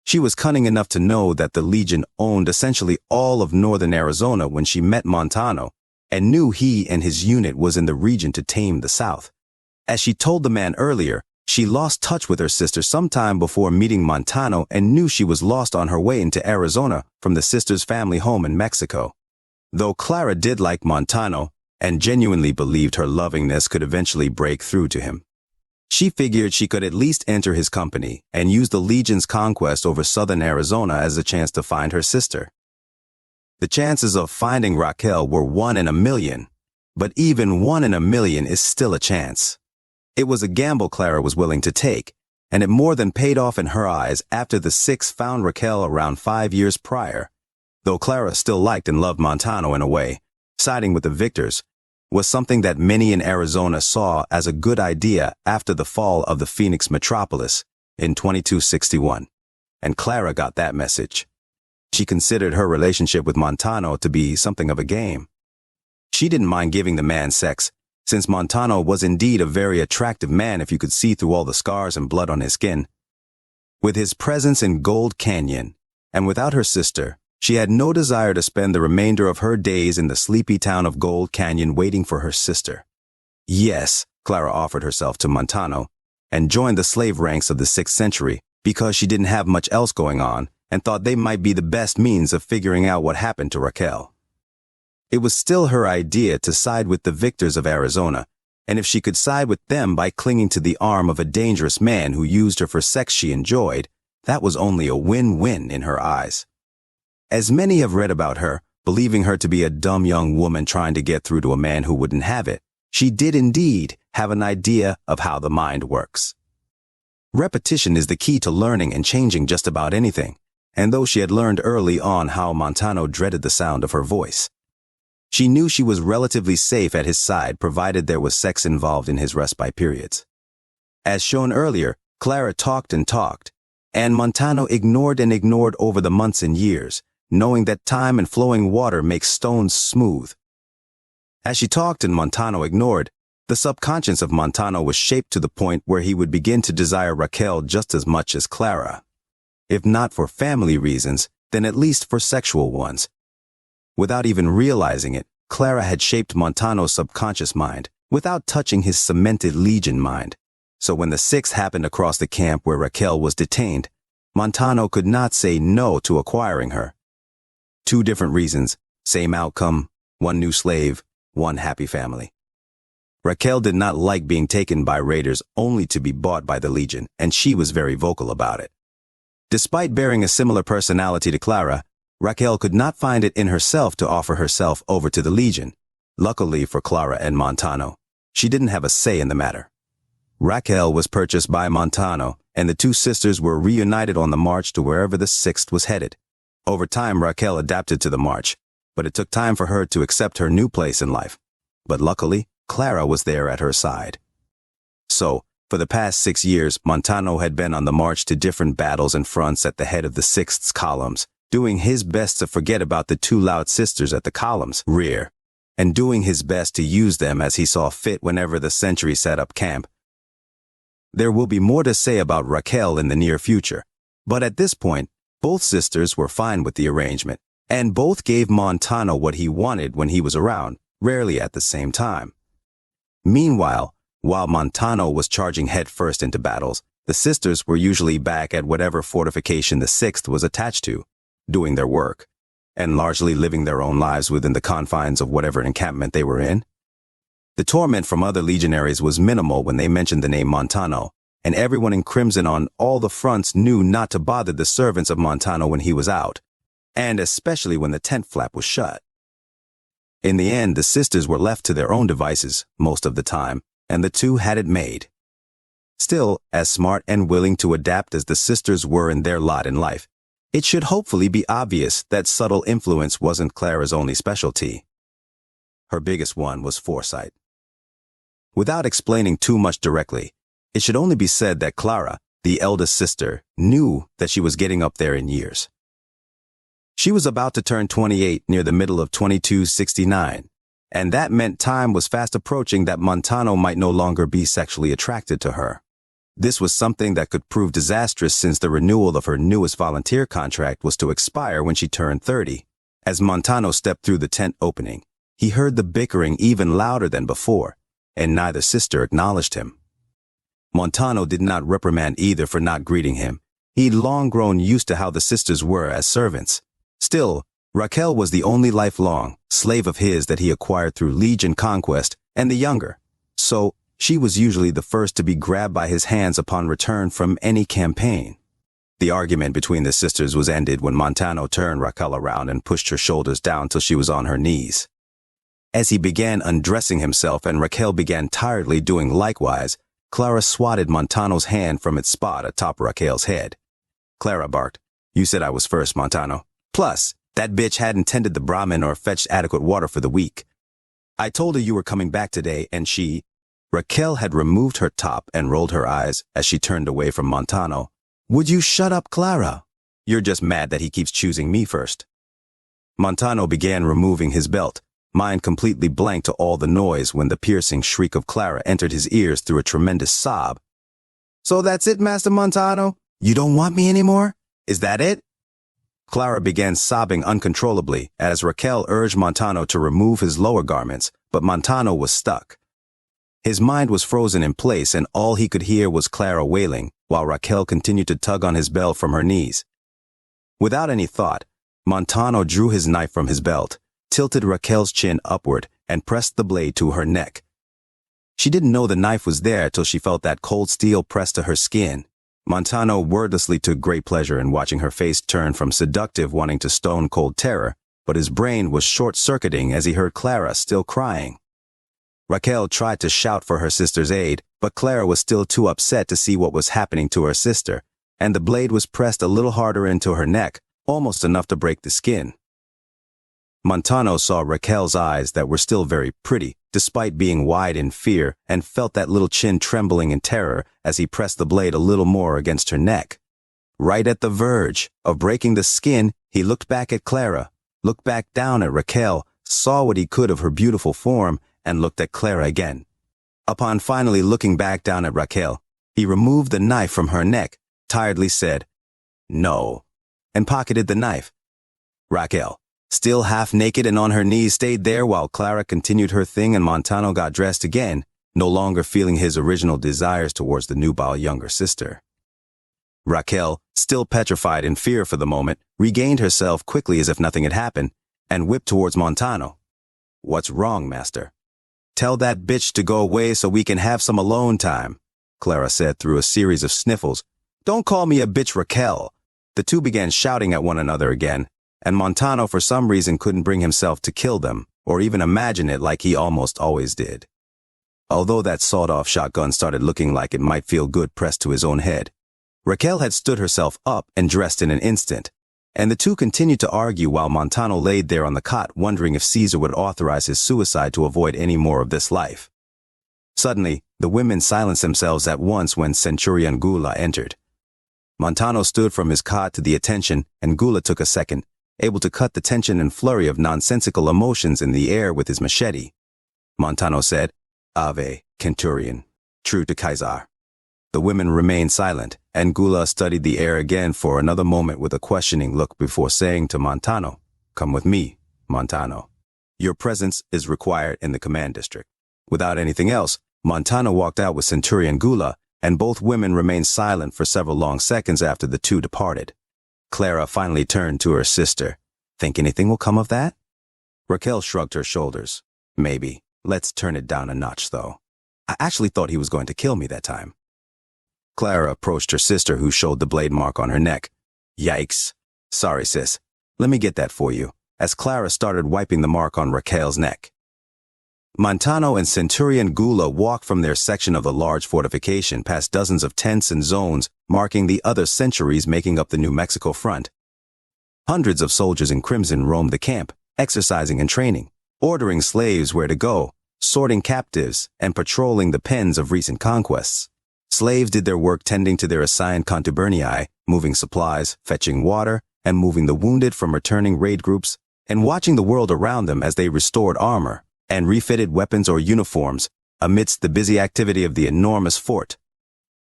She was cunning enough to know that the Legion owned essentially all of northern Arizona when she met Montano, and knew he and his unit was in the region to tame the South. As she told the man earlier, she lost touch with her sister sometime before meeting Montano and knew she was lost on her way into Arizona from the sister's family home in Mexico. Though Clara did like Montano, and genuinely believed her lovingness could eventually break through to him, she figured she could at least enter his company and use the Legion's conquest over southern Arizona as a chance to find her sister. The chances of finding Raquel were 1 in a million, but even 1 in a million is still a chance. It was a gamble Clara was willing to take, and it more than paid off in her eyes after the Six found Raquel around 5 years prior. Though Clara still liked and loved Montano in a way, siding with the victors was something that many in Arizona saw as a good idea after the fall of the Phoenix metropolis in 2261, and Clara got that message. She considered her relationship with Montano to be something of a game. She didn't mind giving the man sex, since Montano was indeed a very attractive man if you could see through all the scars and blood on his skin. With his presence in Gold Canyon, and without her sister, she had no desire to spend the remainder of her days in the sleepy town of Gold Canyon waiting for her sister. Yes, Clara offered herself to Montano, and joined the slave ranks of the 6th century because she didn't have much else going on and thought they might be the best means of figuring out what happened to Raquel. It was still her idea to side with the victors of Arizona, and if she could side with them by clinging to the arm of a dangerous man who used her for sex she enjoyed, that was only a win-win in her eyes. As many have read about her, believing her to be a dumb young woman trying to get through to a man who wouldn't have it, she did indeed have an idea of how the mind works. Repetition is the key to learning and changing just about anything, and though she had learned early on how Montano dreaded the sound of her voice, she knew she was relatively safe at his side provided there was sex involved in his respite periods. As shown earlier, Clara talked and talked, and Montano ignored and ignored over the months and years, knowing that time and flowing water makes stones smooth. As she talked and Montano ignored, the subconscious of Montano was shaped to the point where he would begin to desire Raquel just as much as Clara. If not for family reasons, then at least for sexual ones. Without even realizing it, Clara had shaped Montano's subconscious mind without touching his cemented Legion mind. So when the 6 happened across the camp where Raquel was detained, Montano could not say no to acquiring her. 2 different reasons, same outcome, 1 new slave, 1 happy family. Raquel did not like being taken by raiders only to be bought by the Legion, and she was very vocal about it. Despite bearing a similar personality to Clara, Raquel could not find it in herself to offer herself over to the Legion. Luckily for Clara and Montano, she didn't have a say in the matter. Raquel was purchased by Montano, and the 2 sisters were reunited on the march to wherever the 6th was headed. Over time, Raquel adapted to the march, but it took time for her to accept her new place in life. But luckily, Clara was there at her side. So, For the past 6 years, Montano had been on the march to different battles and fronts at the head of the Sixth's columns, doing his best to forget about the two loud sisters at the column's rear, and doing his best to use them as he saw fit whenever the Century set up camp. There will be more to say about Raquel in the near future, but at this point, both sisters were fine with the arrangement, and both gave Montano what he wanted when he was around, rarely at the same time. Meanwhile, while Montano was charging headfirst into battles, the sisters were usually back at whatever fortification the Sixth was attached to, doing their work, and largely living their own lives within the confines of whatever encampment they were in. The torment from other legionaries was minimal when they mentioned the name Montano, and everyone in Crimson on all the fronts knew not to bother the servants of Montano when he was out, and especially when the tent flap was shut. In the end, the sisters were left to their own devices most of the time, and the two had it made. Still, as smart and willing to adapt as the sisters were in their lot in life, it should hopefully be obvious that subtle influence wasn't Clara's only specialty. Her biggest one was foresight. Without explaining too much directly, it should only be said that Clara, the eldest sister, knew that she was getting up there in years. She was about to turn 28 near the middle of 2269, and that meant time was fast approaching that Montano might no longer be sexually attracted to her. This was something that could prove disastrous since the renewal of her newest volunteer contract was to expire when she turned 30. As Montano stepped through the tent opening, he heard the bickering even louder than before, and neither sister acknowledged him. Montano did not reprimand either for not greeting him. He'd long grown used to how the sisters were as servants. Still, Raquel was the only lifelong slave of his that he acquired through Legion conquest, and the younger, so she was usually the first to be grabbed by his hands upon return from any campaign. The argument between the sisters was ended when Montano turned Raquel around and pushed her shoulders down till she was on her knees. As he began undressing himself and Raquel began tiredly doing likewise, Clara swatted Montano's hand from its spot atop Raquel's head. Clara barked, "You said I was first, Montano. Plus, that bitch hadn't tended the Brahmin or fetched adequate water for the week. I told her you were coming back today, and she—" Raquel had removed her top and rolled her eyes as she turned away from Montano. "Would you shut up, Clara? You're just mad that he keeps choosing me first." Montano began removing his belt, mind completely blank to all the noise when the piercing shriek of Clara entered his ears through a tremendous sob. "So that's it, Master Montano? You don't want me anymore? Is that it?" Clara began sobbing uncontrollably as Raquel urged Montano to remove his lower garments, but Montano was stuck. His mind was frozen in place and all he could hear was Clara wailing, while Raquel continued to tug on his belt from her knees. Without any thought, Montano drew his knife from his belt, tilted Raquel's chin upward, and pressed the blade to her neck. She didn't know the knife was there till she felt that cold steel pressed to her skin. Montano wordlessly took great pleasure in watching her face turn from seductive wanting to stone-cold terror, but his brain was short-circuiting as he heard Clara still crying. Raquel tried to shout for her sister's aid, but Clara was still too upset to see what was happening to her sister, and the blade was pressed a little harder into her neck, almost enough to break the skin. Montano saw Raquel's eyes that were still very pretty, despite being wide in fear, and felt that little chin trembling in terror as he pressed the blade a little more against her neck. Right at the verge of breaking the skin, he looked back at Clara, looked back down at Raquel, saw what he could of her beautiful form, and looked at Clara again. Upon finally looking back down at Raquel, he removed the knife from her neck, tiredly said, "No," and pocketed the knife. Raquel, still half naked and on her knees, stayed there while Clara continued her thing and Montano got dressed again, no longer feeling his original desires towards the nubile younger sister. Raquel, still petrified in fear for the moment, regained herself quickly as if nothing had happened, and whipped towards Montano. "What's wrong, master?" "Tell that bitch to go away so we can have some alone time," Clara said through a series of sniffles. "Don't call me a bitch, Raquel." The two began shouting at one another again, and Montano for some reason couldn't bring himself to kill them, or even imagine it like he almost always did. Although that sawed-off shotgun started looking like it might feel good pressed to his own head, Raquel had stood herself up and dressed in an instant, and the two continued to argue while Montano laid there on the cot wondering if Caesar would authorize his suicide to avoid any more of this life. Suddenly, the women silenced themselves at once when Centurion Gula entered. Montano stood from his cot to the attention, and Gula took a second, able to cut the tension and flurry of nonsensical emotions in the air with his machete. Montano said, "Ave, Centurion, true to Caesar." The women remained silent, and Gula studied the air again for another moment with a questioning look before saying to Montano, "Come with me, Montano. Your presence is required in the command district." Without anything else, Montano walked out with Centurion Gula, and both women remained silent for several long seconds after the two departed. Clara finally turned to her sister. "Think anything will come of that?" Raquel shrugged her shoulders. "Maybe. Let's turn it down a notch, though. I actually thought he was going to kill me that time." Clara approached her sister, who showed the blade mark on her neck. "Yikes. Sorry, sis. Let me get that for you," as Clara started wiping the mark on Raquel's neck. Montano and Centurion Gula walked from their section of the large fortification past dozens of tents and zones marking the other centuries making up the New Mexico front. Hundreds of soldiers in crimson roamed the camp, exercising and training, ordering slaves where to go, sorting captives, and patrolling the pens of recent conquests. Slaves did their work tending to their assigned contubernii, moving supplies, fetching water, and moving the wounded from returning raid groups, and watching the world around them as they restored armor and refitted weapons or uniforms amidst the busy activity of the enormous fort.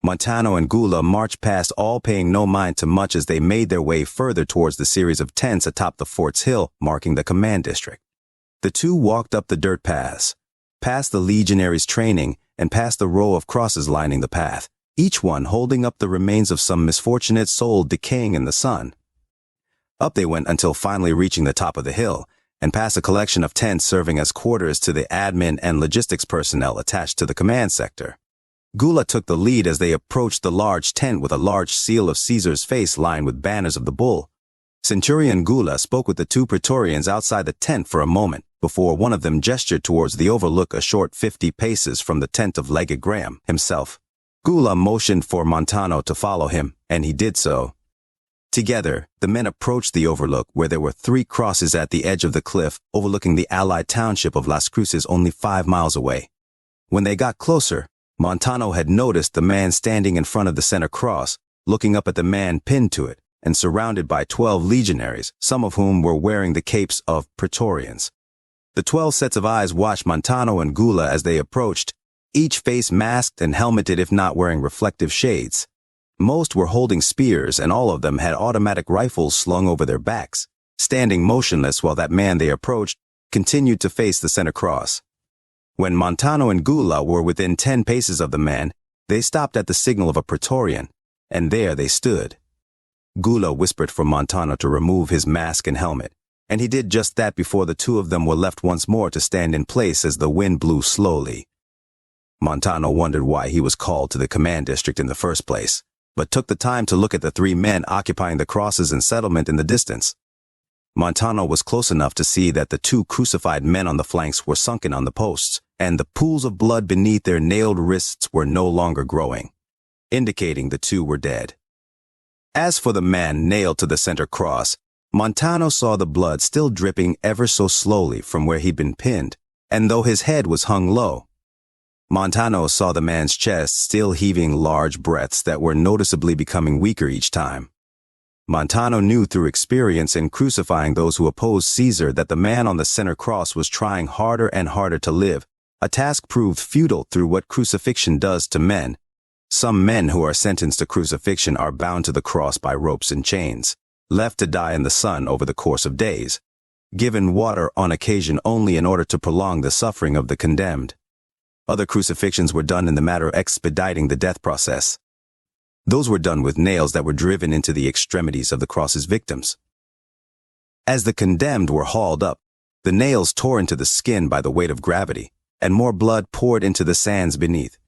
Montano and Gula marched past, all paying no mind to much as they made their way further towards the series of tents atop the fort's hill marking the command district. The two walked up the dirt paths, past the legionaries' training, and past the row of crosses lining the path, each one holding up the remains of some misfortunate soul decaying in the sun. Up they went until finally reaching the top of the hill, and past a collection of tents serving as quarters to the admin and logistics personnel attached to the command sector. Gula took the lead as they approached the large tent with a large seal of Caesar's face lined with banners of the bull. Centurion Gula spoke with the two Praetorians outside the tent for a moment, before one of them gestured towards the overlook a short 50 paces from the tent of Legate Graham himself. Gula motioned for Montano to follow him, and he did so. Together, the men approached the overlook where there were 3 crosses at the edge of the cliff overlooking the allied township of Las Cruces only 5 miles away. When they got closer, Montano had noticed the man standing in front of the center cross, looking up at the man pinned to it, and surrounded by 12 legionaries, some of whom were wearing the capes of Praetorians. The 12 sets of eyes watched Montano and Gula as they approached, each face masked and helmeted if not wearing reflective shades. Most were holding spears, and all of them had automatic rifles slung over their backs, standing motionless while that man they approached continued to face the center cross. When Montano and Gula were within 10 paces of the man, they stopped at the signal of a Praetorian, and there they stood. Gula whispered for Montano to remove his mask and helmet, and he did just that before the two of them were left once more to stand in place as the wind blew slowly. Montano wondered why he was called to the command district in the first place, but took the time to look at the 3 men occupying the crosses and settlement in the distance. Montano was close enough to see that the 2 crucified men on the flanks were sunken on the posts, and the pools of blood beneath their nailed wrists were no longer growing, indicating the 2 were dead. As for the man nailed to the center cross, Montano saw the blood still dripping ever so slowly from where he'd been pinned, and though his head was hung low, Montano saw the man's chest still heaving large breaths that were noticeably becoming weaker each time. Montano knew through experience in crucifying those who opposed Caesar that the man on the center cross was trying harder and harder to live, a task proved futile through what crucifixion does to men. Some men who are sentenced to crucifixion are bound to the cross by ropes and chains, left to die in the sun over the course of days, given water on occasion only in order to prolong the suffering of the condemned. Other crucifixions were done in the matter of expediting the death process. Those were done with nails that were driven into the extremities of the cross's victims. As the condemned were hauled up, the nails tore into the skin by the weight of gravity, and more blood poured into the sands beneath.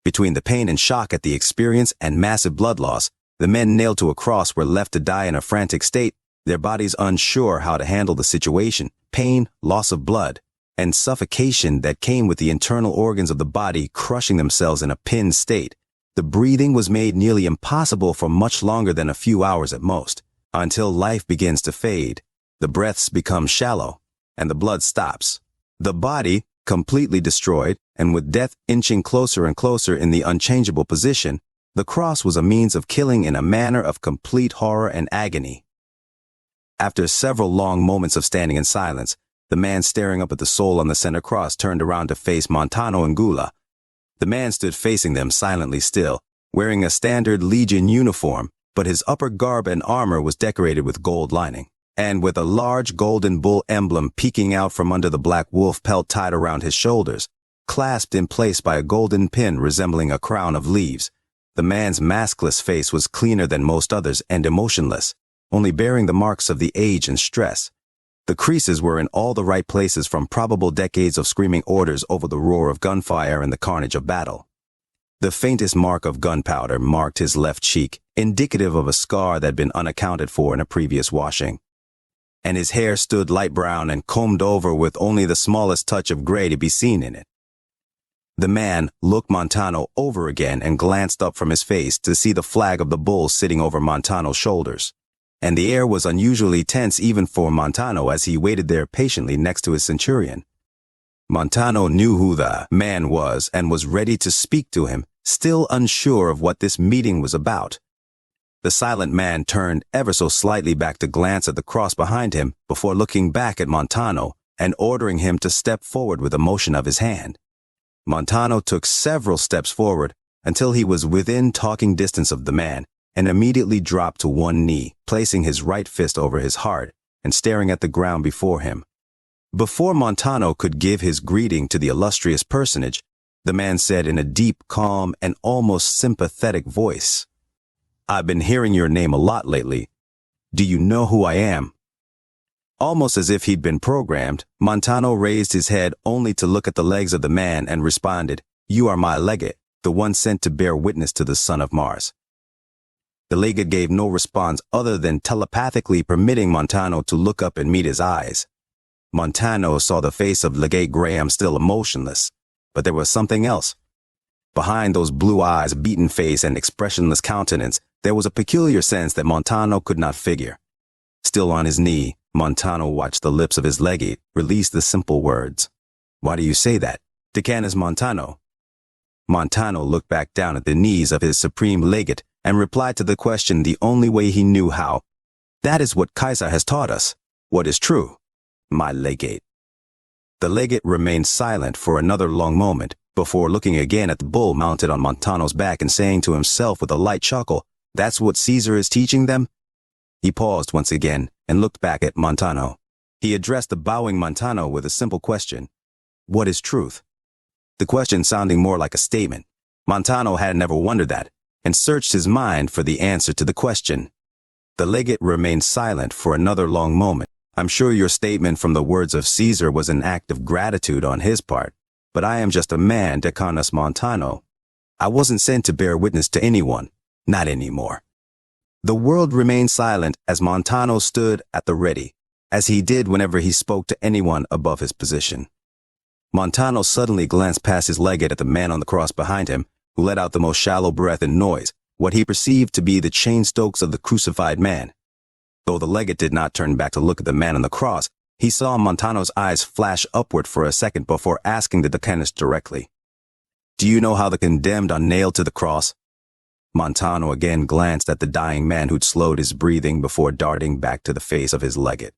Between the pain and shock at the experience and massive blood loss, the men nailed to a cross were left to die in a frantic state, their bodies unsure how to handle the situation, pain, loss of blood, and suffocation that came with the internal organs of the body crushing themselves in a pinned state. The breathing was made nearly impossible for much longer than a few hours at most, until life begins to fade, the breaths become shallow, and the blood stops. The body, Completely destroyed, and with death inching closer and closer in the unchangeable position, the cross was a means of killing in a manner of complete horror and agony. After several long moments of standing in silence, the man staring up at the soul on the center cross turned around to face Montano and Gula. The man stood facing them silently still, wearing a standard Legion uniform, but his upper garb and armor was decorated with gold lining, and with a large golden bull emblem peeking out from under the black wolf pelt tied around his shoulders, clasped in place by a golden pin resembling a crown of leaves. The man's maskless face was cleaner than most others and emotionless, only bearing the marks of the age and stress. The creases were in all the right places from probable decades of screaming orders over the roar of gunfire and the carnage of battle. The faintest mark of gunpowder marked his left cheek, indicative of a scar that had been unaccounted for in a previous washing. And his hair stood light brown and combed over with only the smallest touch of gray to be seen in it. The man looked Montano over again and glanced up from his face to see the flag of the bull sitting over Montano's shoulders. And the air was unusually tense even for Montano as he waited there patiently next to his centurion. Montano knew who the man was and was ready to speak to him, still unsure of what this meeting was about. The silent man turned ever so slightly back to glance at the cross behind him before looking back at Montano and ordering him to step forward with a motion of his hand. Montano took several steps forward until he was within talking distance of the man and immediately dropped to one knee, placing his right fist over his heart and staring at the ground before him. Before Montano could give his greeting to the illustrious personage, the man said in a deep, calm, and almost sympathetic voice, "I've been hearing your name a lot lately. Do you know who I am?" Almost as if he'd been programmed, Montano raised his head only to look at the legs of the man and responded, "You are my legate, the one sent to bear witness to the son of Mars." The legate gave no response other than telepathically permitting Montano to look up and meet his eyes. Montano saw the face of Legate Graham still emotionless, but there was something else. Behind those blue eyes, beaten face, and expressionless countenance, there was a peculiar sense that Montano could not figure. Still on his knee, Montano watched the lips of his legate release the simple words, "Why do you say that? Decanus Montano." Montano looked back down at the knees of his supreme legate and replied to the question the only way he knew how. "That is what Kaiser has taught us. What is true, my legate." The legate remained silent for another long moment before looking again at the bull mounted on Montano's back and saying to himself with a light chuckle, "That's what Caesar is teaching them?" He paused once again and looked back at Montano. He addressed the bowing Montano with a simple question, "What is truth?" The question sounding more like a statement. Montano had never wondered that, and searched his mind for the answer to the question. The legate remained silent for another long moment. "I'm sure your statement from the words of Caesar was an act of gratitude on his part, but I am just a man, Decanus Montano. I wasn't sent to bear witness to anyone, not anymore." The world remained silent as Montano stood at the ready, as he did whenever he spoke to anyone above his position. Montano suddenly glanced past his legate at the man on the cross behind him, who let out the most shallow breath and noise, what he perceived to be the chain stokes of the crucified man. Though the legate did not turn back to look at the man on the cross, he saw Montano's eyes flash upward for a second before asking the decanus directly, "Do you know how the condemned are nailed to the cross?" Montano again glanced at the dying man who'd slowed his breathing before darting back to the face of his legate.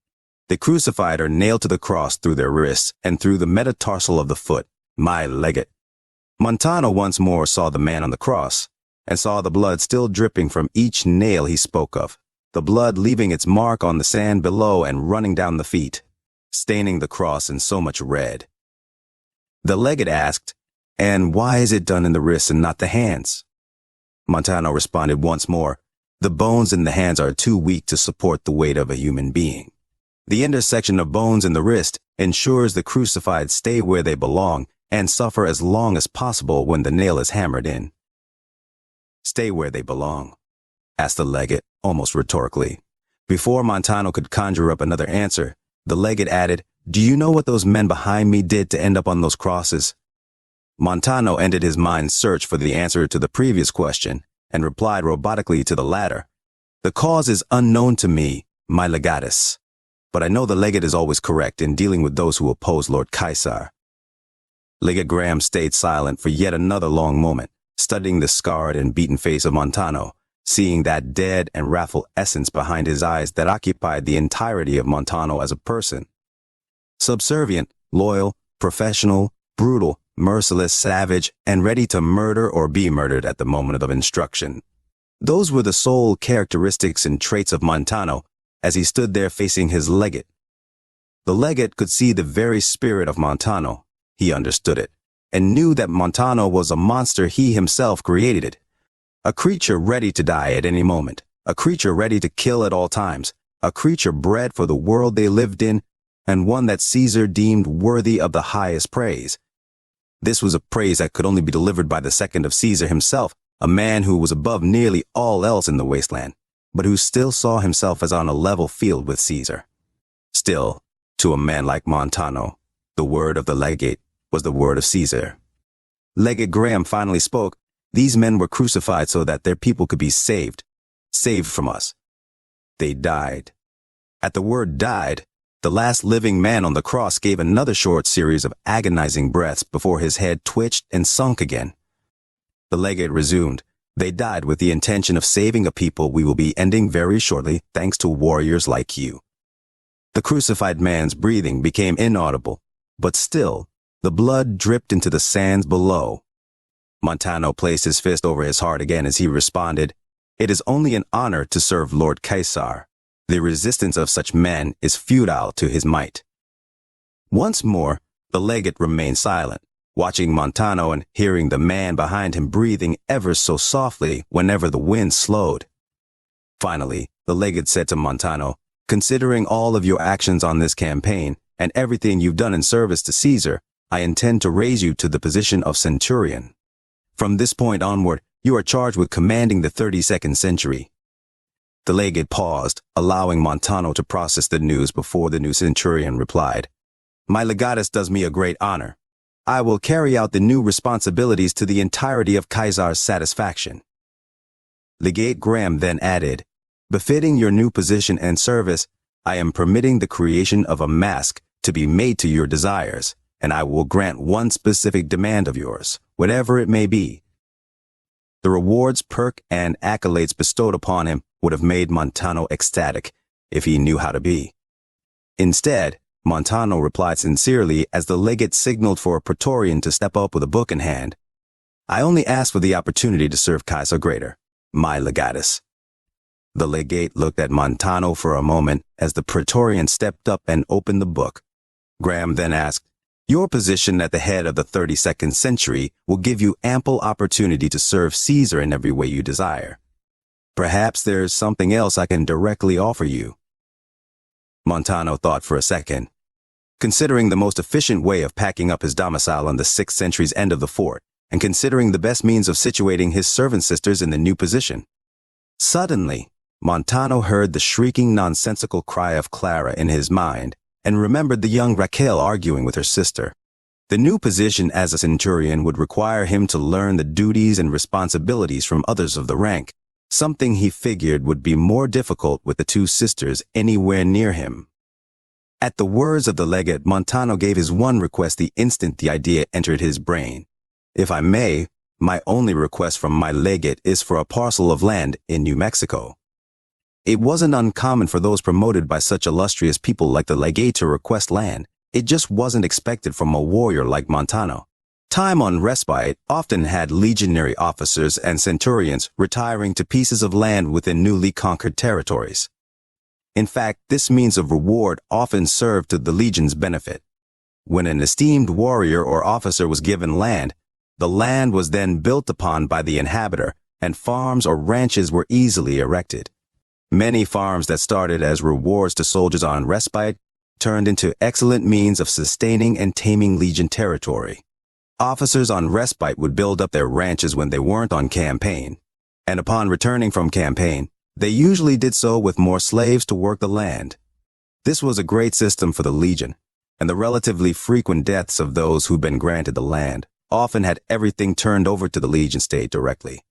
"The crucified are nailed to the cross through their wrists and through the metatarsal of the foot, my legate." Montano once more saw the man on the cross, and saw the blood still dripping from each nail he spoke of, the blood leaving its mark on the sand below and running down the feet, staining the cross in so much red. The legate asked, "And why is it done in the wrists and not the hands?" Montano responded once more, "The bones in the hands are too weak to support the weight of a human being. The intersection of bones in the wrist ensures the crucified stay where they belong and suffer as long as possible when the nail is hammered in." "Stay where they belong?" asked the legate, almost rhetorically. Before Montano could conjure up another answer, the legate added, "Do you know what those men behind me did to end up on those crosses?" Montano ended his mind's search for the answer to the previous question and replied robotically to the latter, "The cause is unknown to me, my legatus. But I know the legate is always correct in dealing with those who oppose Lord Caesar." Legate Graham stayed silent for yet another long moment, studying the scarred and beaten face of Montano, seeing that dead and wrathful essence behind his eyes that occupied the entirety of Montano as a person. Subservient, loyal, professional, brutal, merciless, savage, and ready to murder or be murdered at the moment of instruction. Those were the sole characteristics and traits of Montano as he stood there facing his legate. The legate could see the very spirit of Montano. He understood it, and knew that Montano was a monster he himself created. A creature ready to die at any moment, a creature ready to kill at all times, a creature bred for the world they lived in, and one that Caesar deemed worthy of the highest praise. This was a praise that could only be delivered by the second of Caesar himself, a man who was above nearly all else in the wasteland, but who still saw himself as on a level field with Caesar. Still, to a man like Montano, the word of the legate was the word of Caesar. Legate Graham finally spoke. These men were crucified so that their people could be saved from us. They died. At the word died, the last living man on the cross gave another short series of agonizing breaths before his head twitched and sunk again. The legate resumed. They died with the intention of saving a people we will be ending very shortly thanks to warriors like you. The crucified man's breathing became inaudible, but still, the blood dripped into the sands below. Montano placed his fist over his heart again as he responded, "It is only an honor to serve Lord Caesar. The resistance of such men is futile to his might." Once more, the legate remained silent, watching Montano and hearing the man behind him breathing ever so softly whenever the wind slowed. Finally, the legate said to Montano, "Considering all of your actions on this campaign and everything you've done in service to Caesar, I intend to raise you to the position of centurion. From this point onward, you are charged with commanding the 32nd century." The legate paused, allowing Montano to process the news before the new centurion replied, "My legatus does me a great honor. I will carry out the new responsibilities to the entirety of Caesar's satisfaction." Legate Graham then added, "Befitting your new position and service, I am permitting the creation of a mask to be made to your desires, and I will grant one specific demand of yours, whatever it may be." The rewards, perk, and accolades bestowed upon him would have made Montano ecstatic if he knew how to be. Instead, Montano replied sincerely as the legate signaled for a praetorian to step up with a book in hand. "I only ask for the opportunity to serve Caesar greater, my legatus." The legate looked at Montano for a moment as the praetorian stepped up and opened the book. Graham then asked, "Your position at the head of the 32nd century will give you ample opportunity to serve Caesar in every way you desire. Perhaps there's something else I can directly offer you." Montano thought for a second. Considering the most efficient way of packing up his domicile on the 6th century's end of the fort, and considering the best means of situating his servant sisters in the new position. Suddenly, Montano heard the shrieking nonsensical cry of Clara in his mind, and remembered the young Raquel arguing with her sister. The new position as a centurion would require him to learn the duties and responsibilities from others of the rank, something he figured would be more difficult with the two sisters anywhere near him. At the words of the legate, Montano gave his one request the instant the idea entered his brain. "If I may, my only request from my legate is for a parcel of land in New Mexico." It wasn't uncommon for those promoted by such illustrious people like the legate to request land. It just wasn't expected from a warrior like Montano. Time on respite often had legionary officers and centurions retiring to pieces of land within newly conquered territories. In fact, this means of reward often served to the legion's benefit. When an esteemed warrior or officer was given land, the land was then built upon by the inhabitor, and farms or ranches were easily erected. Many farms that started as rewards to soldiers on respite turned into excellent means of sustaining and taming legion territory. Officers on respite would build up their ranches when they weren't on campaign, and upon returning from campaign, they usually did so with more slaves to work the land. This was a great system for the legion, and the relatively frequent deaths of those who'd been granted the land often had everything turned over to the legion state directly.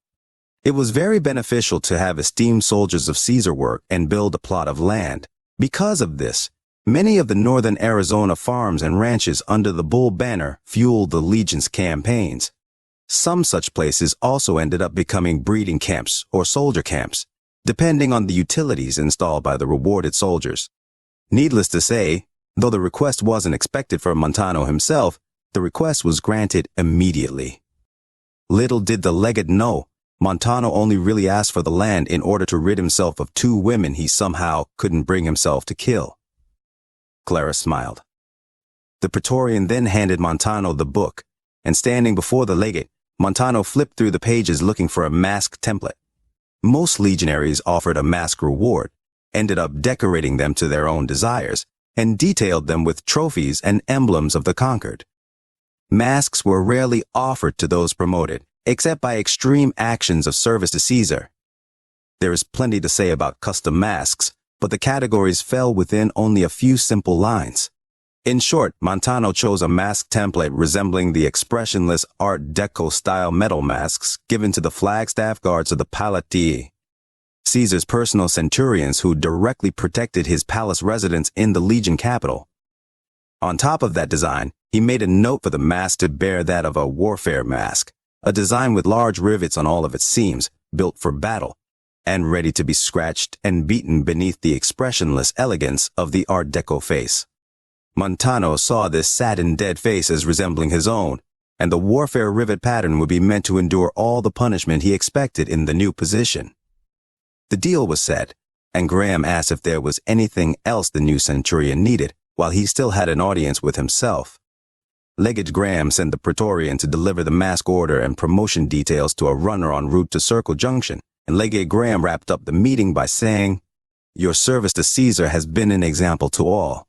It was very beneficial to have esteemed soldiers of Caesar work and build a plot of land. Because of this, Many of the northern Arizona farms and ranches under the Bull banner fueled the Legion's campaigns. Some such places also ended up becoming breeding camps or soldier camps, depending on the utilities installed by the rewarded soldiers. Needless to say, though the request wasn't expected from Montano himself, the request was granted immediately. Little did the legate know, Montano only really asked for the land in order to rid himself of 2 women he somehow couldn't bring himself to kill. Clara smiled. The Praetorian then handed Montano the book, and standing before the legate, Montano flipped through the pages looking for a mask template. Most legionaries offered a mask reward, ended up decorating them to their own desires, and detailed them with trophies and emblems of the conquered. Masks were rarely offered to those promoted, except by extreme actions of service to Caesar. There is plenty to say about custom masks, but the categories fell within only a few simple lines. In short, Montano chose a mask template resembling the expressionless Art Deco-style metal masks given to the flagstaff guards of the Palatii, Caesar's personal centurions who directly protected his palace residence in the Legion capital. On top of that design, he made a note for the mask to bear that of a warfare mask, a design with large rivets on all of its seams, built for battle, and ready to be scratched and beaten beneath the expressionless elegance of the Art Deco face. Montano saw this sad and dead face as resembling his own, and the warfare rivet pattern would be meant to endure all the punishment he expected in the new position. The deal was set, and Graham asked if there was anything else the new centurion needed, while he still had an audience with himself. Legate Graham sent the Praetorian to deliver the mask order and promotion details to a runner en route to Circle Junction, and Legate Graham wrapped up the meeting by saying, "Your service to Caesar has been an example to all.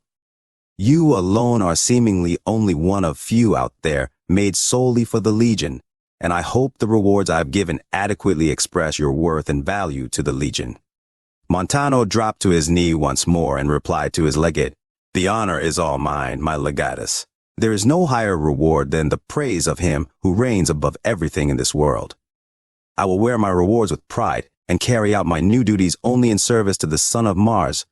You alone are seemingly only one of few out there made solely for the Legion, and I hope the rewards I've given adequately express your worth and value to the Legion." Montano dropped to his knee once more and replied to his legate, "The honor is all mine, my legatus. There is no higher reward than the praise of him who reigns above everything in this world. I will wear my rewards with pride and carry out my new duties only in service to the son of Mars."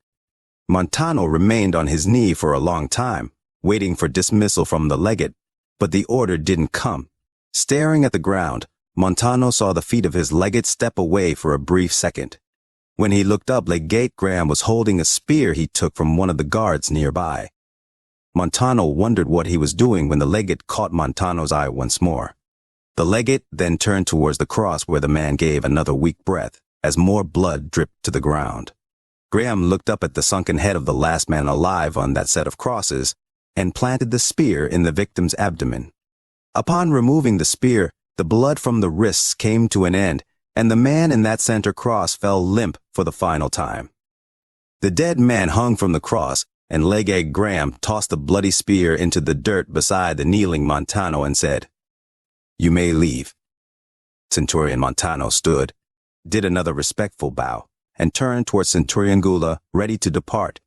Montano remained on his knee for a long time, waiting for dismissal from the legate, but the order didn't come. Staring at the ground, Montano saw the feet of his legate step away for a brief second. When he looked up, Legate Graham was holding a spear he took from one of the guards nearby. Montano wondered what he was doing when the legate caught Montano's eye once more. The legate then turned towards the cross where the man gave another weak breath as more blood dripped to the ground. Graham looked up at the sunken head of the last man alive on that set of crosses and planted the spear in the victim's abdomen. Upon removing the spear, the blood from the wrists came to an end, and the man in that center cross fell limp for the final time. The dead man hung from the cross, and Legate Graham tossed the bloody spear into the dirt beside the kneeling Montano and said, "You may leave." Centurion Montano stood, did another respectful bow, and turned towards Centurion Gula, ready to depart.